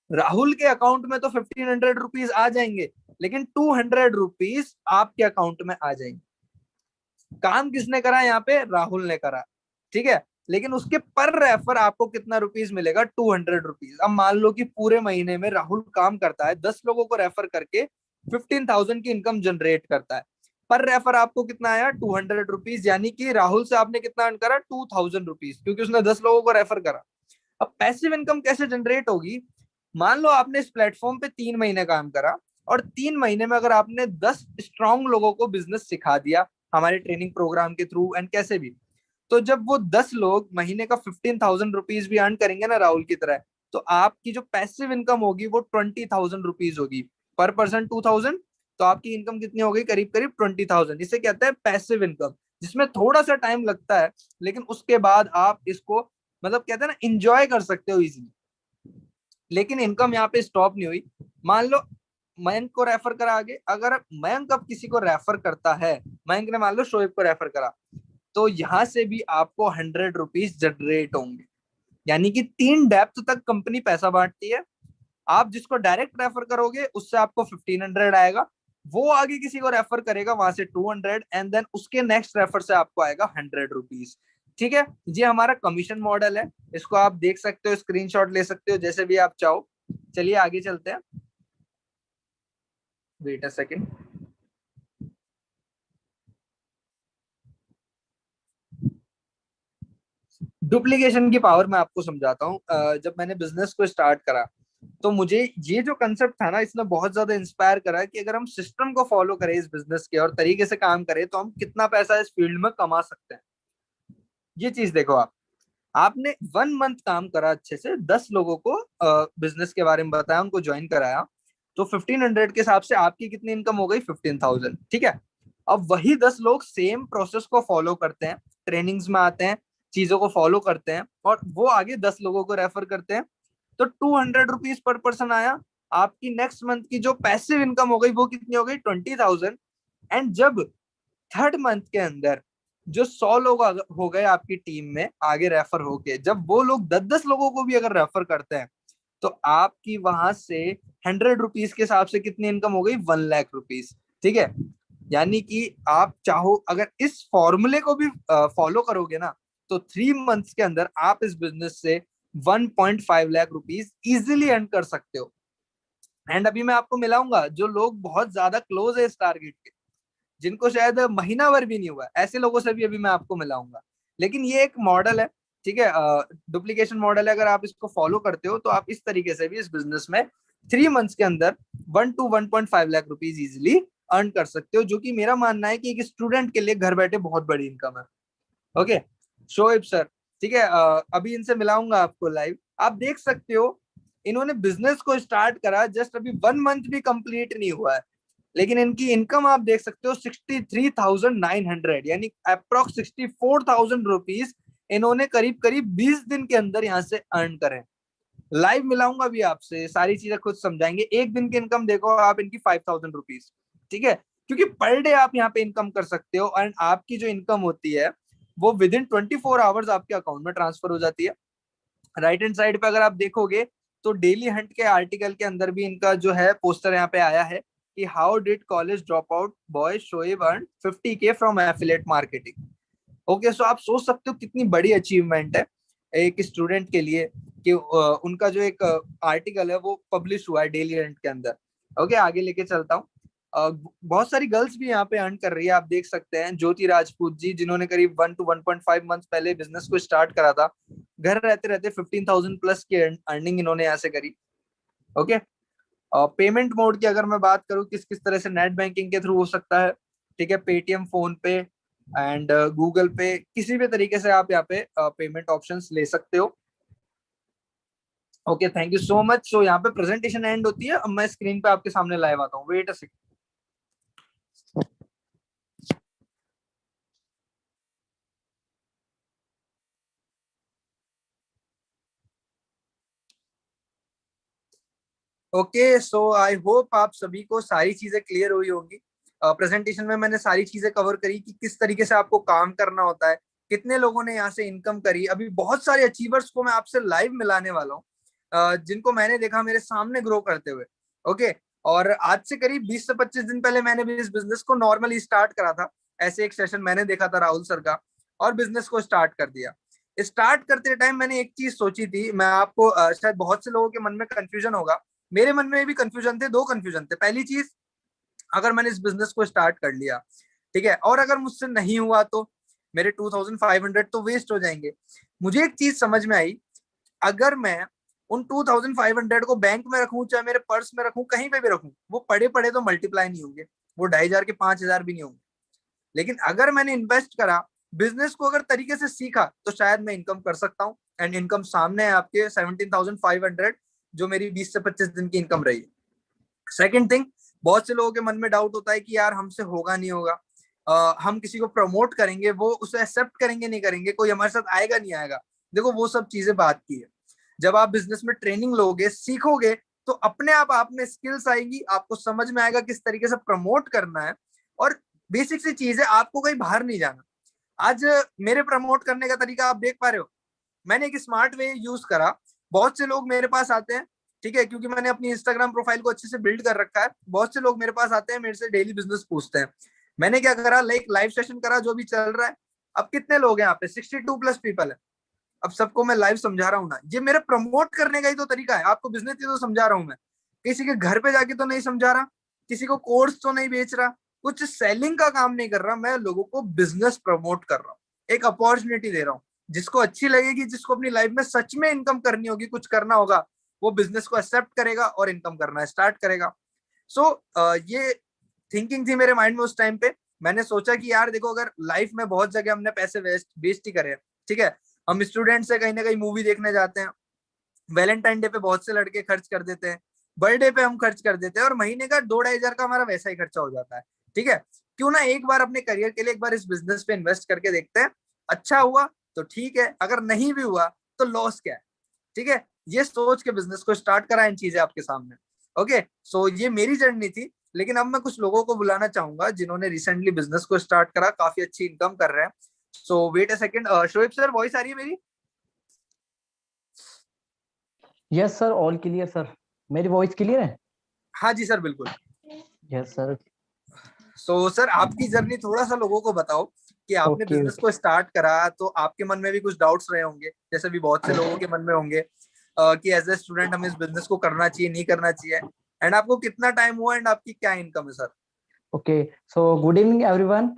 राहुल के अकाउंट में तो 1500 रुपीज आ जाएंगे, लेकिन 200 रुपीज आपके अकाउंट में आ जाएंगे। काम किसने करा यहाँ पे, राहुल ने करा। ठीक है, लेकिन उसके पर रेफर आपको कितना रुपीज मिलेगा, 200 रुपीज। अब मान लो कि पूरे महीने में राहुल काम करता है, 10 लोगों को रेफर करके 15,000 की इनकम जनरेट करता है। पर रेफर आपको कितना आया, 200 रुपीज, यानी कि राहुल से आपने कितना अर्न करा, 2000 रुपीज, क्योंकि उसने 10 लोगों को रेफर करा। अब पैसिव इनकम कैसे जनरेट होगी, मान लो आपने इस प्लेटफॉर्म पे 3 महीने काम करा, और 3 महीने में अगर आपने 10 स्ट्रांग लोगों को बिजनेस सिखा दिया हमारे ट्रेनिंग प्रोग्राम के थ्रू एंड कैसे भी, तो जब वो 10 लोग महीने का 15,000 रुपीज भी अर्न करेंगे ना राहुल की तरह, तो आपकी जो पैसिव इनकम होगी वो 20,000 रुपीज होगी। पर पर्सन 2,000, तो आपकी इनकम कितनी हो गई, करीब करीब 20,000। इसे कहते हैं पैसिव इनकम, जिसमें थोड़ा सा टाइम लगता है, लेकिन उसके बाद आप इसको, मतलब कहते हैं ना, इंजॉय कर सकते हो इजीली। लेकिन इनकम यहाँ पे स्टॉप नहीं हुई। मान लो मयंक को रेफर करा आगे, अगर मयंक अब किसी को रेफर करता है, मयंक ने मान लो शोएब को रेफर करा, तो यहां से भी आपको 100 रुपीज जनरेट होंगे। यानी कि 3 डेप्थ तक कंपनी पैसा बांटती है। आप जिसको डायरेक्ट रेफर करोगे उससे आपको 1500 आएगा, वो आगे किसी को रेफर करेगा वहां से 200, एंड देन उसके नेक्स्ट रेफर से आपको आएगा 100 रुपीज। ठीक है, ये हमारा कमीशन मॉडल है। इसको आप देख सकते हो, स्क्रीनशॉट ले सकते हो, जैसे भी आप चाहो। चलिए आगे चलते हैं, वेट अ सेकेंड। डुप्लीकेशन की पावर मैं आपको समझाता हूँ। जब मैंने बिजनेस को स्टार्ट करा, तो मुझे ये जो कंसेप्ट था ना, इसने बहुत ज्यादा इंस्पायर करा कि अगर हम सिस्टम को फॉलो करें इस बिजनेस के और तरीके से काम करें, तो हम कितना पैसा इस फील्ड में कमा सकते हैं। ये चीज देखो, आप आपने 1 मंथ काम करा अच्छे से, 10 लोगों को बिजनेस के बारे में बताया, उनको ज्वाइन कराया, तो 1500 के हिसाब से आपकी कितनी इनकम हो गई, 15,000। ठीक है, अब वही 10 लोग सेम प्रोसेस को फॉलो करते हैं, ट्रेनिंग्स में आते हैं, चीजों को फॉलो करते हैं, और वो आगे 10 लोगों को रेफर करते हैं, तो 200 रुपीज पर पर्सन आया। आपकी नेक्स्ट मंथ की जो पैसिव इनकम हो गई वो कितनी हो गई, 20,000। एंड जब थर्ड मंथ के अंदर जो 100 लोग हो गए आपकी टीम में आगे रेफर होके, जब वो लोग 10-10 लोगों को भी अगर रेफर करते हैं, तो आपकी वहां से 100 रुपीज के हिसाब से कितनी इनकम हो गई, 1 लाख रुपीज। ठीक है, यानी कि आप चाहो अगर इस फॉर्मूले को भी फॉलो करोगे ना, तो 3 मंथ्स के अंदर आप इस बिजनेस से 1.5 लाख रुपीज इजिली अर्न कर सकते हो। एंड अभी मैं आपको मिलाऊंगा जो लोग बहुत ज्यादा क्लोज है इस टारगेट के, जिनको शायद महीना भर भी नहीं हुआ, ऐसे लोगों से भी अभी मैं आपको मिलाऊंगा। लेकिन ये एक मॉडल है, ठीक है, डुप्लीकेशन मॉडल है। अगर आप इसको फॉलो करते हो तो आप इस तरीके से भी इस बिजनेस में 3 मंथ्स के अंदर 1 to 1.5 lakh rupees easily earn कर सकते हो, जो कि मेरा मानना है कि एक स्टूडेंट के लिए घर बैठे बहुत बड़ी इनकम है। ओके, शोएब सर, ठीक है, अभी इनसे मिलाऊंगा आपको लाइव, आप देख सकते हो। इन्होंने बिजनेस को स्टार्ट करा, जस्ट अभी 1 मंथ भी कंप्लीट नहीं हुआ है, लेकिन इनकी इनकम आप देख सकते हो 63,900, यानी अप्रोक्स 64,000 रुपीज इन्होंने करीब करीब 20 दिन के अंदर यहाँ से अर्न करे। लाइव मिलाऊंगा भी आपसे, सारी चीजें खुद समझाएंगे। एक दिन की इनकम देखो आप इनकी 5,000 रुपीज। ठीक है, क्योंकि पर डे आप यहाँ पे इनकम कर सकते हो, एंड आपकी जो इनकम होती है वो विद इन 24 आवर्स आपके अकाउंट में ट्रांसफर हो जाती है। राइट हैंड साइड पे अगर आप देखोगे, तो डेली हंट के आर्टिकल के अंदर भी इनका जो है पोस्टर यहाँ पे आया है कि how did college drop out boy Shoaib earn 50K from affiliate marketing. Okay, so आप सोच सकते हो कितनी बड़ी अचीवमेंट है एक स्टूडेंट के लिए, कि उनका जो एक आर्टिकल है वो पब्लिश हुआ है डेली हंट के अंदर। ओके, आगे लेके चलता हूँ। बहुत सारी गर्ल्स भी यहाँ पे अर्न कर रही है, आप देख सकते हैं ज्योति राजपूत जी, जिन्होंने करीब 1 to 1.5 मंथ पहले बिजनेस को स्टार्ट करा था। घर रहते रहते 15,000 प्लस की अर्निंग इन्होंने यहाँ से करी। ओके। पेमेंट मोड की अगर मैं बात करूँ किस किस तरह से नेट बैंकिंग के थ्रू हो सकता है, ठीक है, पेटीएम, फोन पे एंड गूगल पे, किसी भी तरीके से आप यहाँ पे पेमेंट ऑप्शंस ले सकते हो। Okay, thank you so much. So यहाँ पे प्रेजेंटेशन एंड होती है, अब मैं स्क्रीन पे आपके सामने लाइव आता हूँ, wait a second. Okay, so I hope आप सभी को सारी चीजें क्लियर हुई होंगी। प्रेजेंटेशन में मैंने सारी चीजें कवर करी कि किस तरीके से आपको काम करना होता है, कितने लोगों ने यहाँ से इनकम करी। अभी बहुत सारे अचीवर्स को मैं आपसे लाइव मिलाने वाला हूँ, जिनको मैंने देखा मेरे सामने ग्रो करते हुए। ओके। और आज से करीब 20 से 25 दिन पहले मैंने भी इस बिजनेस को नॉर्मली स्टार्ट करा था। ऐसे एक सेशन मैंने देखा था राहुल सर का, और बिजनेस को स्टार्ट कर दिया। स्टार्ट करते टाइम मैंने एक चीज सोची थी, मैं आपको शायद बहुत से लोगों के मन में कंफ्यूजन होगा, मेरे मन में भी कंफ्यूजन थे, दो कंफ्यूजन थे। पहली चीज, अगर मैंने इस बिजनेस को स्टार्ट कर लिया, ठीक है, और अगर मुझसे नहीं हुआ तो मेरे 2,500 तो वेस्ट हो जाएंगे। मुझे एक चीज समझ में आई, अगर मैं उन 2,500 को बैंक में रखूं, चाहे मेरे पर्स में रखूं, कहीं पे भी रखूं, वो पड़े पड़े तो मल्टीप्लाई नहीं होंगे, वो 2,500 के 5,000 भी नहीं होंगे। लेकिन अगर मैंने इन्वेस्ट करा, बिजनेस को अगर तरीके से सीखा, तो शायद मैं इनकम कर सकता हूँ। एंड इनकम सामने है आपके, 17,500, जो मेरी 20 से 25 दिन की इनकम रही है। सेकेंड थिंग, बहुत से लोगों के मन में डाउट होता है कि यार हमसे होगा नहीं होगा, हम किसी को प्रमोट करेंगे, वो उसे एक्सेप्ट करेंगे नहीं करेंगे, कोई हमारे साथ आएगा नहीं आएगा। देखो वो सब चीजें बात की है। जब आप बिजनेस में ट्रेनिंग लोगे, सीखोगे, तो अपने आप में स्किल्स आएंगी, आपको समझ में आएगा किस तरीके से प्रमोट करना है। और बेसिक सी चीज है, आपको कहीं बाहर नहीं जाना। आज मेरे प्रमोट करने का तरीका आप देख पा रहे हो, मैंने एक स्मार्ट वे यूज करा। बहुत से लोग मेरे पास आते हैं, ठीक है, क्योंकि मैंने अपनी इंस्टाग्राम प्रोफाइल को अच्छे से बिल्ड कर रखा है। बहुत से लोग मेरे पास आते हैं, मेरे से डेली बिजनेस पूछते हैं। मैंने क्या करा, लाइक लाइव सेशन करा जो भी चल रहा है। अब कितने लोग हैं यहाँ पे, 62+ पीपल है। अब सबको मैं लाइव समझा रहा हूँ ना, ये मेरे प्रमोट करने का ही तो तरीका है। आपको बिजनेस ही तो समझा रहा हूँ मैं, किसी के घर पे जाके तो नहीं समझा रहा, किसी को कोर्स तो नहीं बेच रहा, कुछ सेलिंग का काम नहीं कर रहा, मैं लोगों को बिजनेस प्रमोट कर रहा हूँ, एक अपॉर्चुनिटी दे रहा हूँ। जिसको अच्छी लगेगी, जिसको अपनी लाइफ में सच में इनकम करनी होगी, कुछ करना होगा, वो बिजनेस को एक्सेप्ट करेगा और इनकम करना स्टार्ट करेगा। सो ये थिंकिंग थी मेरे माइंड में उस टाइम पे। मैंने सोचा कि यार देखो, अगर लाइफ में बहुत जगह हमने पैसे वेस्ट ही करे, ठीक है, हम स्टूडेंट से कहीं ना कहीं मूवी देखने जाते हैं, वैलेंटाइन डे पे बहुत से लड़के खर्च कर देते हैं, बर्थडे पे हम खर्च कर देते हैं, और महीने का 2-2,500 का हमारा वैसा ही खर्चा हो जाता है। ठीक है, क्यों ना एक बार अपने करियर के लिए एक बार इस बिजनेस पे इन्वेस्ट करके देखते हैं। अच्छा हुआ तो ठीक है, अगर नहीं भी हुआ तो लॉस क्या है। ठीक है, ये सोच के बिजनेस को स्टार्ट करा, इन चीजें आपके सामने। ओके, सो ये मेरी जर्नी थी। लेकिन अब मैं कुछ लोगों को बुलाना चाहूंगा जिन्होंने रिसेंटली बिजनेस को स्टार्ट करा, काफी अच्छी इनकम कर रहे हैं। So wait a second, Shoaib sir, voice आ रही है मेरी? Yes sir, all clear sir. मेरी वॉइस क्लियर है? हाँ जी सर, बिल्कुल। Yes sir. सो सर, आपकी जर्नी थोड़ा सा लोगों को बताओ कि आपने ओके। बिजनेस को स्टार्ट करा तो आपके मन में भी कुछ डाउट्स रहे होंगे, जैसे भी बहुत से लोगों के मन में होंगे, कि एज ए स्टूडेंट हमें इस बिजनेस को करना चाहिए, नहीं करना चाहिए, एंड आपको कितना टाइम हुआ, एंड आपकी क्या इनकम है sir? Okay, so good evening everyone.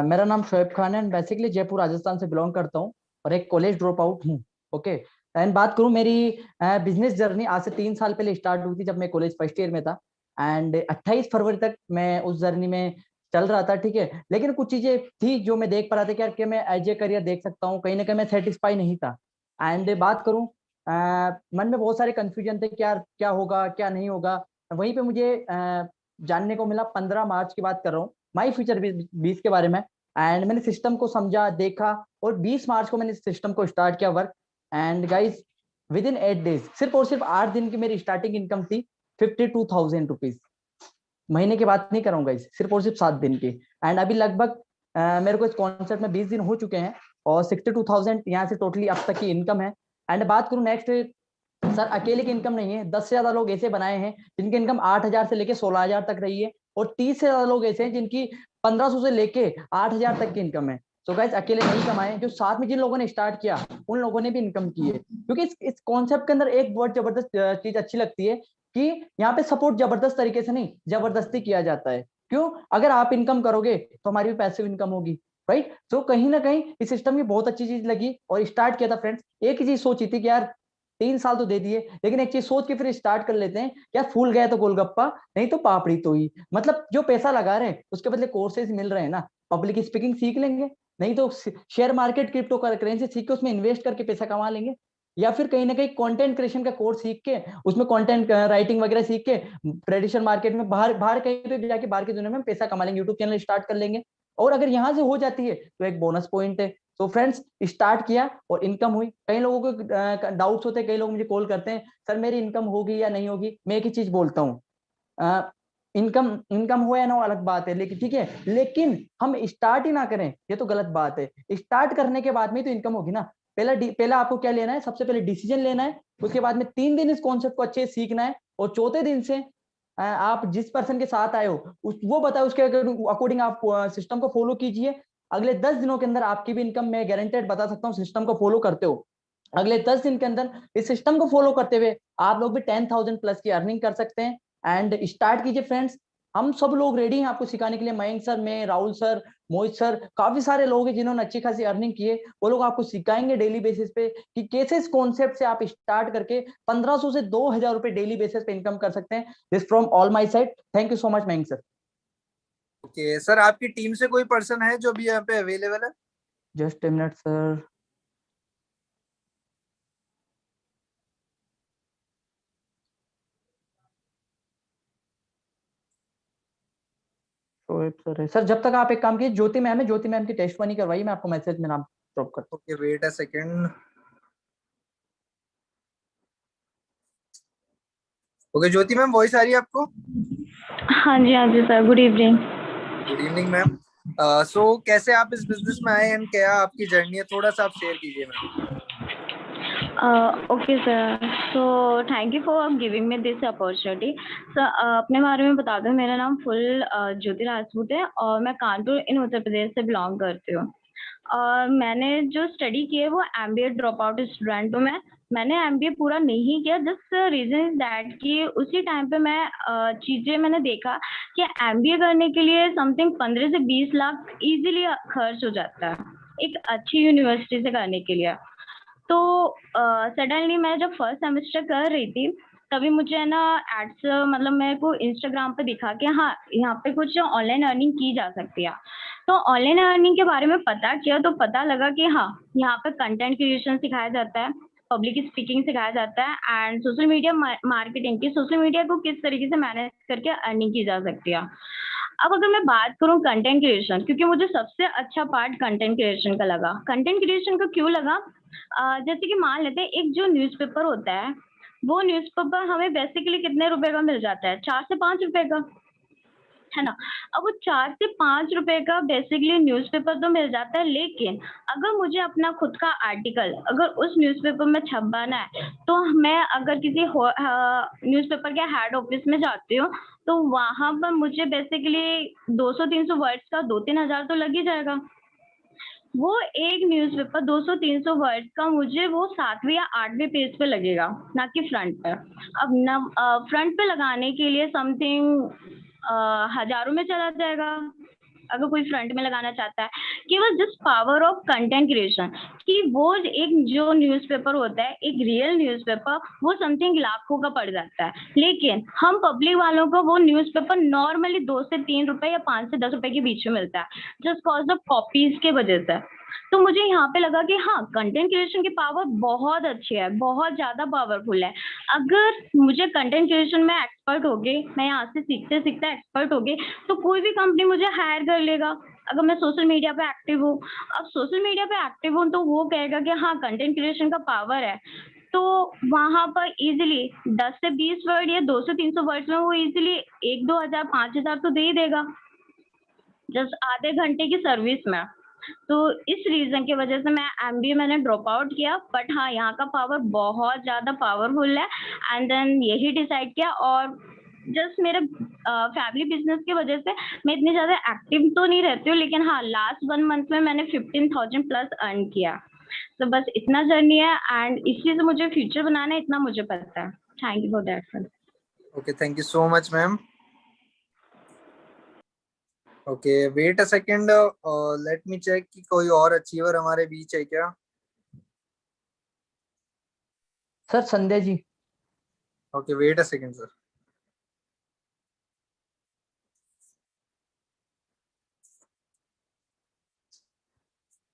मेरा नाम शोएब खान है एंड बेसिकली जयपुर राजस्थान से बिलोंग करता हूँ और एक कॉलेज ड्रॉप आउट हूँ। ओके, एंड बात करूँ मेरी बिजनेस जर्नी आज से 3 साल पहले स्टार्ट हुई थी, जब मैं कॉलेज फर्स्ट ईयर में था। एंड 28 फरवरी तक मैं उस जर्नी में चल रहा था। ठीक है, लेकिन कुछ चीजें थी जो मैं देख पा रहा था कि यार, कि मैं एज ए करियर देख सकता हूँ, कहीं ना कहीं मैं सेटिस्फाई नहीं था। एंड बात करूँ, मन में बहुत सारे कंफ्यूजन थे कि यार क्या होगा क्या नहीं होगा। वहीं पे मुझे जानने को मिला, 15 मार्च की बात कर रहा हूँ, माई फ्यूचर 20 के बारे में। एंड मैंने सिस्टम को समझा, देखा, और 20 मार्च को मैंने सिस्टम को स्टार्ट किया work. And guys, with in 8 days, सिर्फ और सिर्फ 8 दिन की मेरी स्टार्टिंग इनकम थी 52,000 रुपीज। महीने की बात नहीं कर रहा हूँ गाइज, सिर्फ और सिर्फ 7 दिन की। एंड अभी लगभग मेरे को इस कॉन्सेप्ट में 20 दिन हो चुके हैं और 62,000 यहाँ से टोटली अब तक की इनकम है। एंड बात करूँ नेक्स्ट, सर अकेले की इनकम नहीं है, 10 से ज्यादा लोग ऐसे बनाए हैं जिनकी इनकम 8,000 से लेके 16,000 तक रही है, और 30 से ज्यादा लोग ऐसे हैं जिनकी 1,500 से लेके 8,000 तक की इनकम है। तो गाइस, अकेले नहीं कमाए, जो साथ में जिन लोगों ने स्टार्ट किया उन लोगों ने भी इनकम की है। क्योंकि इस कॉन्सेप्ट के अंदर एक बहुत जबरदस्त चीज अच्छी लगती है कि यहाँ पे सपोर्ट जबरदस्त तरीके से नहीं, जबरदस्ती किया जाता है। क्यों? अगर आप इनकम करोगे तो हमारी भी पैसिव इनकम होगी, राइट? तो कहीं ना कहीं इस सिस्टम की बहुत अच्छी चीज लगी और स्टार्ट किया था फ्रेंड्स। एक ही चीज सोची थी कि यार 3 साल तो दे दिए, लेकिन एक चीज सोच के फिर स्टार्ट कर लेते हैं, यार फूल गया तो गोलगप्पा, नहीं तो पापड़ी तो ही। मतलब जो पैसा लगा रहे हैं उसके बदले कोर्सेज मिल रहे हैं ना, पब्लिक स्पीकिंग सीख लेंगे, नहीं तो शेयर मार्केट क्रिप्टो करेंसी सीख के उसमें इन्वेस्ट करके पैसा कमा लेंगे, या फिर कहीं ना कहीं कंटेंट क्रिएशन का कोर्स सीख के उसमें कंटेंट राइटिंग वगैरह सीख के ट्रेडिशनल मार्केट में बाहर बाहर कहीं पे भी जाके बाहर की दुनिया में पैसा कमा लेंगे, यूट्यूब चैनल स्टार्ट कर लेंगे। और अगर यहाँ से हो जाती है तो एक बोनस पॉइंट है। तो फ्रेंड्स स्टार्ट किया और इनकम हुई। कई लोगों को डाउट्स होते हैं, कई लोग मुझे कॉल करते हैं, सर मेरी इनकम होगी या नहीं होगी। मैं एक ही चीज बोलता हूँ, इनकम इनकम हो या ना हो अलग बात है, लेकिन ठीक है, लेकिन हम स्टार्ट ही ना करें ये तो गलत बात है। स्टार्ट करने के बाद में तो इनकम होगी ना। पहला आपको क्या लेना है, सबसे पहले डिसीजन लेना है, उसके बाद में 3 दिन इस कॉन्सेप्ट को अच्छे से सीखना है, और चौथे दिन से आप जिस पर्सन के साथ आए हो वो बताओ, उसके अकॉर्डिंग आप सिस्टम को फॉलो कीजिए। अगले 10 दिनों के अंदर आपकी भी इनकम मैं गारंटेड बता सकता हूँ, सिस्टम को फॉलो करते हो अगले 10 दिन के अंदर इस सिस्टम को फॉलो करते हुए आप लोग भी 10,000 प्लस की अर्निंग कर सकते हैं। एंड स्टार्ट कीजिए फ्रेंड्स, हम सब लोग रेडी हैं आपको सिखाने के लिए। मयंक सर, मैं, राहुल सर, मोहित सर, काफी सारे लोग हैं जिन्होंने अच्छी खासी अर्निंग की है। वो लोग आपको सिखाएंगे डेली बेसिस पे कि कैसे इस कॉन्सेप्ट से आप स्टार्ट करके 1500 से 2000 रुपए डेली बेसिस पे इनकम कर सकते हैं। This from all my side. Thank you so much Mayank sir. Okay sir, आपकी टीम से कोई पर्सन है जो भी यहाँ पे अवेलेबल है? Just a minute sir. Shoaib sir है सर। जब तक आप एक काम कीजिए, ज्योति मैम है, ज्योति मैम की टेस्ट मनी करवाइए, मैं आपको मैसेज में नाम ड्रॉप करता okay, wait a second. Okay Jyoti ma'am, voice आ रही है आपको? हाँ जी sir, good evening. Good evening ma'am. So कैसे आप इस बिजनेस में आए एंड क्या आपकी जर्नी है, थोड़ा सा आप शेयर कीजिए ma'am. Okay sir, so thank you for giving me this opportunity. Sir अपने बारे में बता दूं, मेरा नाम फुल ज्योति राजपूत है और मैं कानपुर इन उत्तर प्रदेश से बिलोंग करती हूँ। और मैंने जो स्टडी की है वो MBA ड्रॉप आउट स्टूडेंट हूँ मैं। मैंने MBA पूरा नहीं किया, जस्ट रीजन इज दैट कि उसी टाइम पे मैं चीज़ें मैंने देखा कि MBA करने के लिए समथिंग 15 से 20 लाख इजीली खर्च हो जाता है एक अच्छी यूनिवर्सिटी से करने के लिए। तो सडनली मैं जब फर्स्ट सेमेस्टर कर रही थी तभी मुझे है ना एड्स, मतलब मेरे को इंस्टाग्राम पे दिखा कि हाँ यहाँ पे कुछ ऑनलाइन अर्निंग की जा सकती है। तो ऑनलाइन अर्निंग के बारे में पता किया तो पता लगा कि हाँ यहाँ पे कंटेंट क्रिएशन सिखाया जाता है, पब्लिक स्पीकिंग सिखाया जाता है एंड सोशल मीडिया मार्केटिंग की, सोशल मीडिया को किस तरीके से मैनेज करके अर्निंग की जा सकती है। अब अगर मैं बात करूँ कंटेंट क्रिएशन, क्योंकि मुझे सबसे अच्छा पार्ट कंटेंट क्रिएशन का लगा। कंटेंट क्रिएशन का क्यों लगा? जैसे कि मान लेते हैं एक जो न्यूज़पेपर होता है, वो न्यूज़पेपर हमें बेसिकली कितने रुपए का मिल जाता है? 4 से 5 रुपए का, है ना? अब वो 4 से 5 रुपए का बेसिकली न्यूज़पेपर तो मिल जाता है, लेकिन अगर मुझे अपना खुद का आर्टिकल अगर उस न्यूज़पेपर में छपवाना है, तो मैं अगर किसी न्यूज़पेपर के हेड ऑफिस में जाती हूँ, तो वहाँ पर मुझे बेसिकली 200-300 वर्ड्स का 2-3 हज़ार तो लग ही जाएगा। वो एक न्यूज़पेपर 200-300 वर्ड्स का मुझे वो 7वें या 8वें पेज पे लगेगा, ना कि फ्रंट पे। अब फ्रंट पे लगाने के लिए समथिंग हज़ारों में चला जाएगा, अगर कोई फ्रंट में लगाना चाहता है। केवल just power of content creation कि वो एक जो न्यूज़पेपर होता है, एक रियल न्यूज़पेपर, वो समथिंग लाखों का पड़ जाता है। लेकिन हम पब्लिक वालों को वो न्यूज़पेपर नॉर्मली 2 से 3 रुपए या 5 से 10 रुपए के बीच में मिलता है, जस्ट कॉज ऑफ कॉपीज के वजह से। तो मुझे यहाँ पे लगा कि हाँ, कंटेंट क्रिएशन की पावर बहुत अच्छी है, बहुत ज़्यादा पावरफुल है। अगर मुझे कंटेंट क्रिएशन में एक्सपर्ट हो गए, मैं यहाँ से सीखते सीखते एक्सपर्ट हो गई, तो कोई भी कंपनी मुझे हायर कर लेगा। अगर मैं सोशल मीडिया पे एक्टिव हूँ, अब सोशल मीडिया पे एक्टिव हूँ तो वो कहेगा कि हाँ कंटेंट क्रिएशन का पावर है, तो वहाँ पर इजीली 10 से 20 वर्ड या 200 300 वर्ड्स में वो इजीली 1-2 हज़ार 5 हज़ार तो दे ही देगा, जस्ट आधे घंटे की सर्विस में। तो इस रीजन की वजह से मैं MBA मैंने ड्रॉप आउट किया, बट हाँ यहाँ का पावर बहुत ज़्यादा पावरफुल है एंड देन यही डिसाइड किया। और जस्ट मेरे फैमिली बिजनेस की वजह से मैं इतनी ज़्यादा एक्टिव तो नहीं रहती हूँ, लेकिन हाँ लास्ट 1 मंथ में मैंने 15,000 प्लस अर्न किया। तो बस इतना जर्नी है एंड इसी से मुझे फ्यूचर बनाना है, इतना मुझे पता है। Thank you for that sir. Okay, thank you so much, ma'am. Okay, wait a second. Let me check कि कोई और अचीवर हमारे बीच है क्या? Sir Sandhya ji. Okay, wait a second, sir.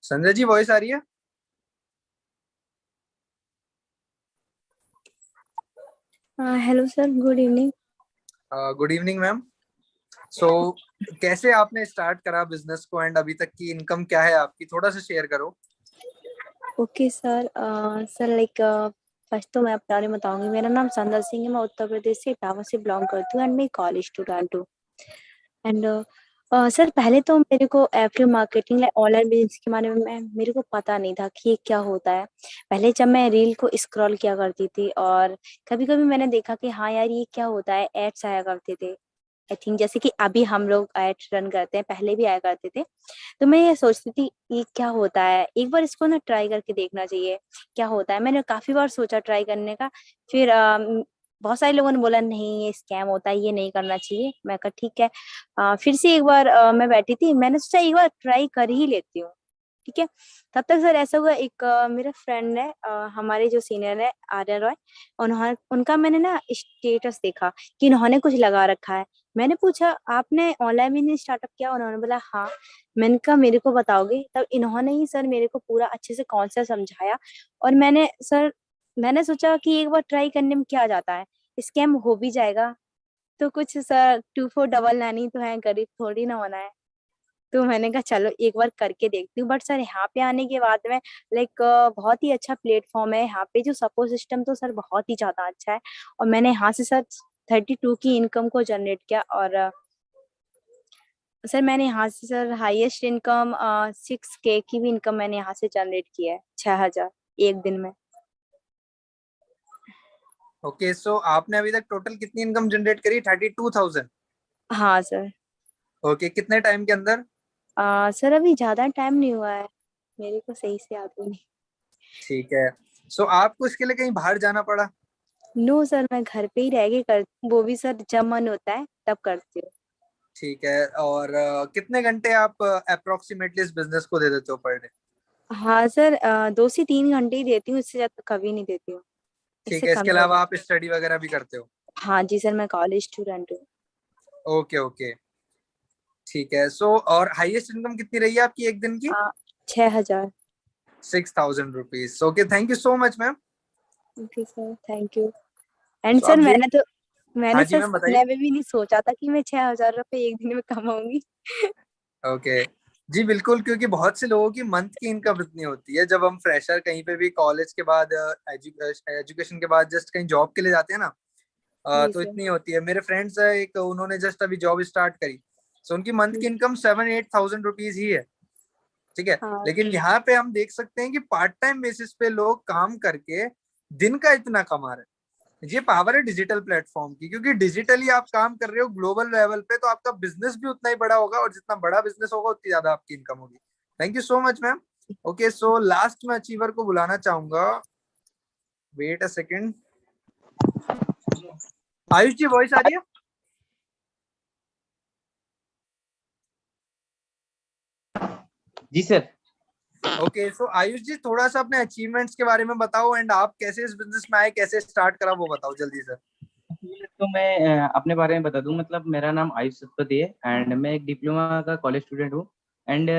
Sanjay ji, voice आ रही है? Hello sir, good evening. Good evening ma'am. So कैसे आपने स्टार्ट करा बिजनेस को एंड अभी तक की इनकम क्या है आपकी, थोड़ा सा शेयर करो। Okay sir. Sir like first तो मैं अपने बारे में बताऊंगी। मेरा नाम संदर सिंह है, मैं उत्तर प्रदेश से इटावा से बिलोंग करती हूँ एंड मैं कॉलेज स्टूडेंट हूँ। एंड सर पहले तो मेरे को affiliate marketing like online business के बारे में मेरे को पता नहीं था कि ये क्या होता है। पहले जब मैं रील को स्क्रॉल किया करती थी और कभी कभी मैंने देखा कि हाँ यार ये क्या होता है, एड्स आया करते थे। आई थिंक जैसे कि अभी हम लोग एड्स रन करते हैं, पहले भी आया करते थे। तो मैं ये सोचती थी ये क्या होता है, एक बार इसको ना ट्राई करके देखना चाहिए क्या होता है। मैंने काफी बार सोचा ट्राई करने का। फिर बहुत सारे लोगों ने बोला नहीं ये स्कैम होता है, ये नहीं करना चाहिए। मैं कहा ठीक है। फिर से एक बार मैं बैठी थी, मैंने सोचा एक बार ट्राई कर ही लेती हूँ। ठीक है। तब तक सर ऐसा हुआ, एक मेरा फ्रेंड है, हमारे जो सीनियर है आर्यन रॉय, उन्होंने उनका मैंने ना स्टेटस देखा कि इन्होंने कुछ लगा रखा है। मैंने पूछा आपने ऑनलाइन बिजनेस स्टार्टअप किया? उन्होंने बोला हाँ। मैंने कहा मेरे को बताओगे? तब इन्होंने ही सर मेरे को पूरा अच्छे से कॉन्सेप्ट समझाया। और मैंने सोचा कि एक बार ट्राई करने में क्या जाता है, स्कैम हो भी जाएगा तो कुछ सर 2499 ही तो है, गरीब थोड़ी ना होना है। तो मैंने कहा चलो एक बार करके देखती हूँ। बट सर यहाँ पे आने के बाद में लाइक बहुत ही अच्छा प्लेटफॉर्म है। यहाँ पे जो सपोर्ट सिस्टम तो सर बहुत ही ज्यादा अच्छा है। और मैंने यहाँ से सर 32 की इनकम को जनरेट किया। और सर मैंने यहाँ से सर हाईएस्ट इनकम 6K की भी इनकम मैंने यहाँ से जनरेट की है, 6,000 एक दिन में। ओके, सो आपने अभी तक टोटल कितनी इनकम जनरेट करी? 32,000। हाँ सर। ओके, कितने टाइम के अंदर? सर अभी ज्यादा टाइम नहीं हुआ है, मेरे को सही से याद भी नहीं। ठीक है। सो आपको इसके लिए कहीं बाहर जाना पड़ा? नो सर, मैं घर पे ही रह के कर, वो भी सर जब मन होता है तब करती हूँ। ठीक है। और कितने घंटे आप अप्रोक्सीमेटली इस बिजनेस को दे देते हो पर डे? हाँ सर, 2 से 3 घंटे ही देती हूँ, इससे ज्यादा कभी नहीं देती हूँ। ठीक इससे है, कम इसके ही हो अलावा आप जाता स्टडी वगैरह भी करते हो? है। हाँ जी सर, मैं कॉलेज स्टूडेंट हूँ। ओके ओके, ठीक है। सो और हाईएस्ट इनकम कितनी रही है आपकी एक दिन की? 6,000। 6,000 rupees. Okay, thank you so much ma'am. Okay sir, thank you. And so sir अब ये, मैंने हाँ जी सर मैम बताइए। सपने में भी नहीं सोचा था कि मैं 6,000 रुपये एक दिन में कमाऊंगी। ओके जी, बिल्कुल, क्योंकि बहुत से लोगों की मंथ की इनकम इतनी होती है। जब हम फ्रेशर कहीं पे भी कॉलेज के बाद एजुकेशन के बाद जस्ट कहीं जॉब के लिए जाते हैं ना, जी तो सर। इतनी होती है। मेरे फ्रेंड्स है एक, उन्होंने जस्ट अभी जॉब स्टार्ट करी, सो उनकी मंथ की इनकम 7-8 थाउजेंड रुपीज ही है। ठीक है। हाँ लेकिन यहाँ पे हम देख सकते हैं कि पार्ट टाइम बेसिस पे लोग काम करके दिन का इतना कमा रहे हैं। ये पावर है डिजिटल प्लेटफॉर्म की, क्योंकि डिजिटली आप काम कर रहे हो ग्लोबल लेवल पे, तो आपका बिजनेस भी उतना ही बड़ा होगा, और जितना बड़ा बिजनेस होगा उतनी ज्यादा आपकी इनकम होगी। Thank you so much ma'am. Okay, so last में अचीवर को बुलाना चाहूंगा। Wait a second. Ayush ji, voice आ रही है? जी sir. Okay, so Ayush ji, थोड़ा सा अपने अचीवमेंट्स के बारे में बताओ, एंड आप कैसे इस बिजनेस में आए, कैसे स्टार्ट करा, वो बताओ जल्दी से। तो मैं अपने बारे में बता दूं। मतलब मेरा नाम आयुष सतपथी है एंड मैं एक डिप्लोमा का कॉलेज स्टूडेंट हूँ। एंड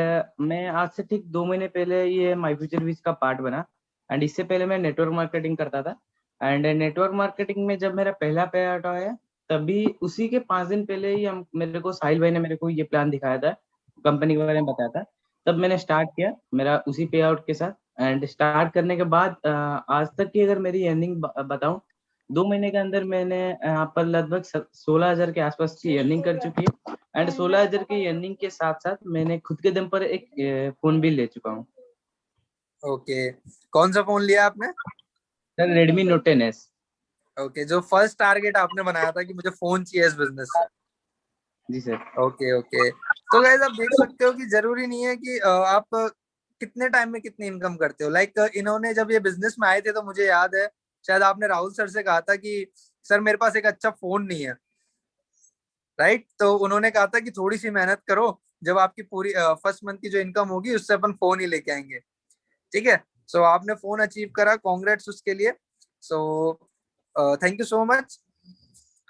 मैं आज से ठीक 2 महीने पहले ये माई फ्यूचर विज का पार्ट बना। एंड इससे पहले मैं नेटवर्क मार्केटिंग करता था। एंड नेटवर्क मार्केटिंग में जब मेरा पहला पे आउट आया, तभी उसी के 5 दिन पहले ही हम मेरे को साहिल भाई ने मेरे को ये प्लान दिखाया था, कंपनी के बारे में बताया था। तब मैंने स्टार्ट किया मेरा उसी पे आउट के साथ। एंड स्टार्ट करने के बाद आज तक की अगर मेरी अर्निंग बताऊं, 2 महीने के अंदर मैंने यहाँ पर लगभग 16,000 के आसपास की अर्निंग कर चुकी है। एंड 16,000 की अर्निंग के साथ साथ मैंने खुद के दम पर एक फोन भी ले चुका हूँ। ओके, कौन सा फोन लिया आपने? Sir Redmi note 10S। Okay, जो फर्स्ट टारगेट आपने बनाया था कि मुझे फोन चाहिए इस बिजनेस से। जी सर। Okay okay. तो गाइस, आप देख सकते हो कि जरूरी नहीं है कि आप कितने टाइम में कितनी इनकम करते हो। लाइक इन्होंने जब ये बिजनेस में आए थे, तो मुझे याद है शायद आपने राहुल सर से कहा था कि सर मेरे पास एक अच्छा फोन नहीं है, राइट। तो उन्होंने कहा था कि थोड़ी सी मेहनत करो, जब आपकी पूरी फर्स्ट मंथ की जो इनकम होगी उससे अपन फोन ही लेके आएंगे, ठीक है। सो आपने फोन अचीव करा, कॉन्ग्रेट्स उसके लिए। So thank you so much.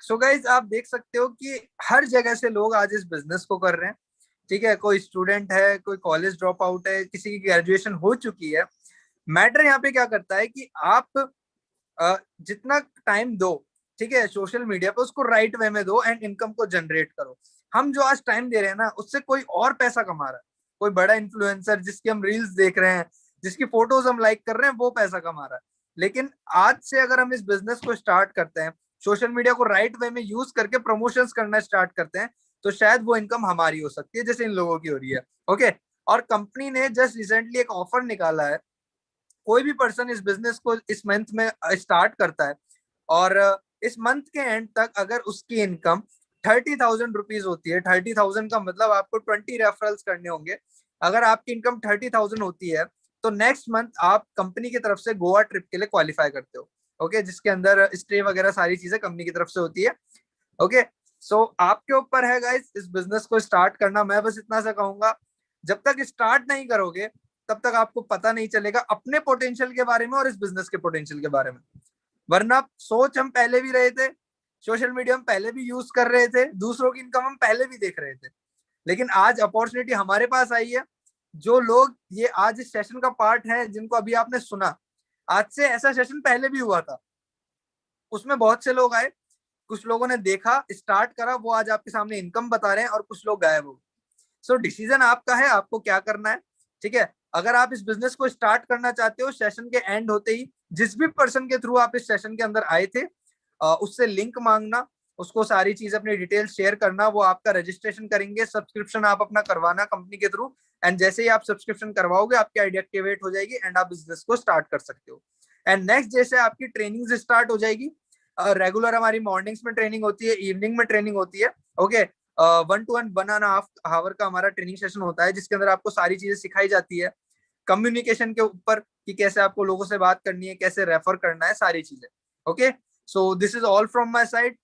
So guys आप देख सकते हो कि हर जगह से लोग आज इस बिजनेस को कर रहे हैं, ठीक है। कोई स्टूडेंट है, कोई कॉलेज ड्रॉप आउट है, किसी की ग्रेजुएशन हो चुकी है। मैटर यहाँ पे क्या करता है कि आप जितना टाइम दो, ठीक है, सोशल मीडिया पे, उसको राइट वे में दो एंड इनकम को जनरेट करो। हम जो आज टाइम दे रहे हैं ना, उससे कोई और पैसा कमा रहा है। कोई बड़ा इन्फ्लुएंसर जिसकी हम रील्स देख रहे हैं, जिसकी फोटोज हम लाइक कर रहे हैं, वो पैसा कमा रहा है। लेकिन आज से अगर हम इस बिजनेस को स्टार्ट करते हैं, सोशल मीडिया को राइट वे में यूज करके प्रमोशंस करना स्टार्ट करते हैं, तो शायद वो इनकम हमारी हो सकती है जैसे इन लोगों की हो रही है। ओके। और कंपनी ने जस्ट रिसेंटली एक ऑफर निकाला है, कोई भी पर्सन इस बिजनेस को इस मंथ में स्टार्ट करता है और इस मंथ के एंड तक अगर उसकी इनकम 30,000 रुपीज होती है, 30,000 का मतलब आपको 20 रेफरल्स करने होंगे। अगर आपकी इनकम 30,000 होती है तो नेक्स्ट मंथ आप कंपनी की तरफ से गोवा ट्रिप के लिए क्वालिफाई करते हो, ओके, जिसके अंदर स्टे वगैरह सारी चीजें कंपनी की तरफ से होती है। ओके। सो आपके ऊपर है गाइस इस बिजनेस को स्टार्ट करना। मैं बस इतना सा कहूंगा, जब तक स्टार्ट नहीं करोगे तब तक आपको पता नहीं चलेगा अपने पोटेंशियल के बारे में और इस बिजनेस के पोटेंशियल के बारे में। वरना सोच हम पहले भी रहे थे, सोशल मीडिया हम पहले भी यूज कर रहे थे, दूसरों की इनकम हम पहले भी देख रहे थे, लेकिन आज अपॉर्चुनिटी हमारे पास आई है। जो लोग ये आज इस सेशन का पार्ट है, जिनको अभी आपने सुना, आज से ऐसा सेशन पहले भी हुआ था, उसमें बहुत से लोग आए, कुछ लोगों ने देखा, स्टार्ट करा, वो आज आपके सामने इनकम बता रहे हैं और कुछ लोग गायब हो। सो डिसीजन आपका है, आपको क्या करना है, ठीक है। अगर आप इस बिजनेस को स्टार्ट करना चाहते हो, सेशन के एंड होते ही जिस भी पर्सन के थ्रू आप इस सेशन के अंदर आए थे, उससे लिंक मांगना, उसको सारी चीज अपनी डिटेल शेयर करना, वो आपका रजिस्ट्रेशन करेंगे, सब्सक्रिप्शन आप अपना करवाना कंपनी के थ्रू, एंड जैसे ही आप सब्सक्रिप्शन करवाओगे आपकी आईडी एक्टिवेट हो जाएगी एंड आप बिजनेस को स्टार्ट कर सकते हो। एंड नेक्स्ट जैसे आपकी ट्रेनिंग स्टार्ट हो जाएगी, रेगुलर हमारी मॉर्निंग्स में ट्रेनिंग होती है, इवनिंग में ट्रेनिंग होती है, ओके। 1 to 1 1.5 आवर का हमारा ट्रेनिंग सेशन होता है, जिसके अंदर आपको सारी चीजें सिखाई जाती है कम्युनिकेशन के ऊपर, कि कैसे आपको लोगों से बात करनी है, कैसे रेफर करना है, सारी चीजें। Okay. So this is all from my side.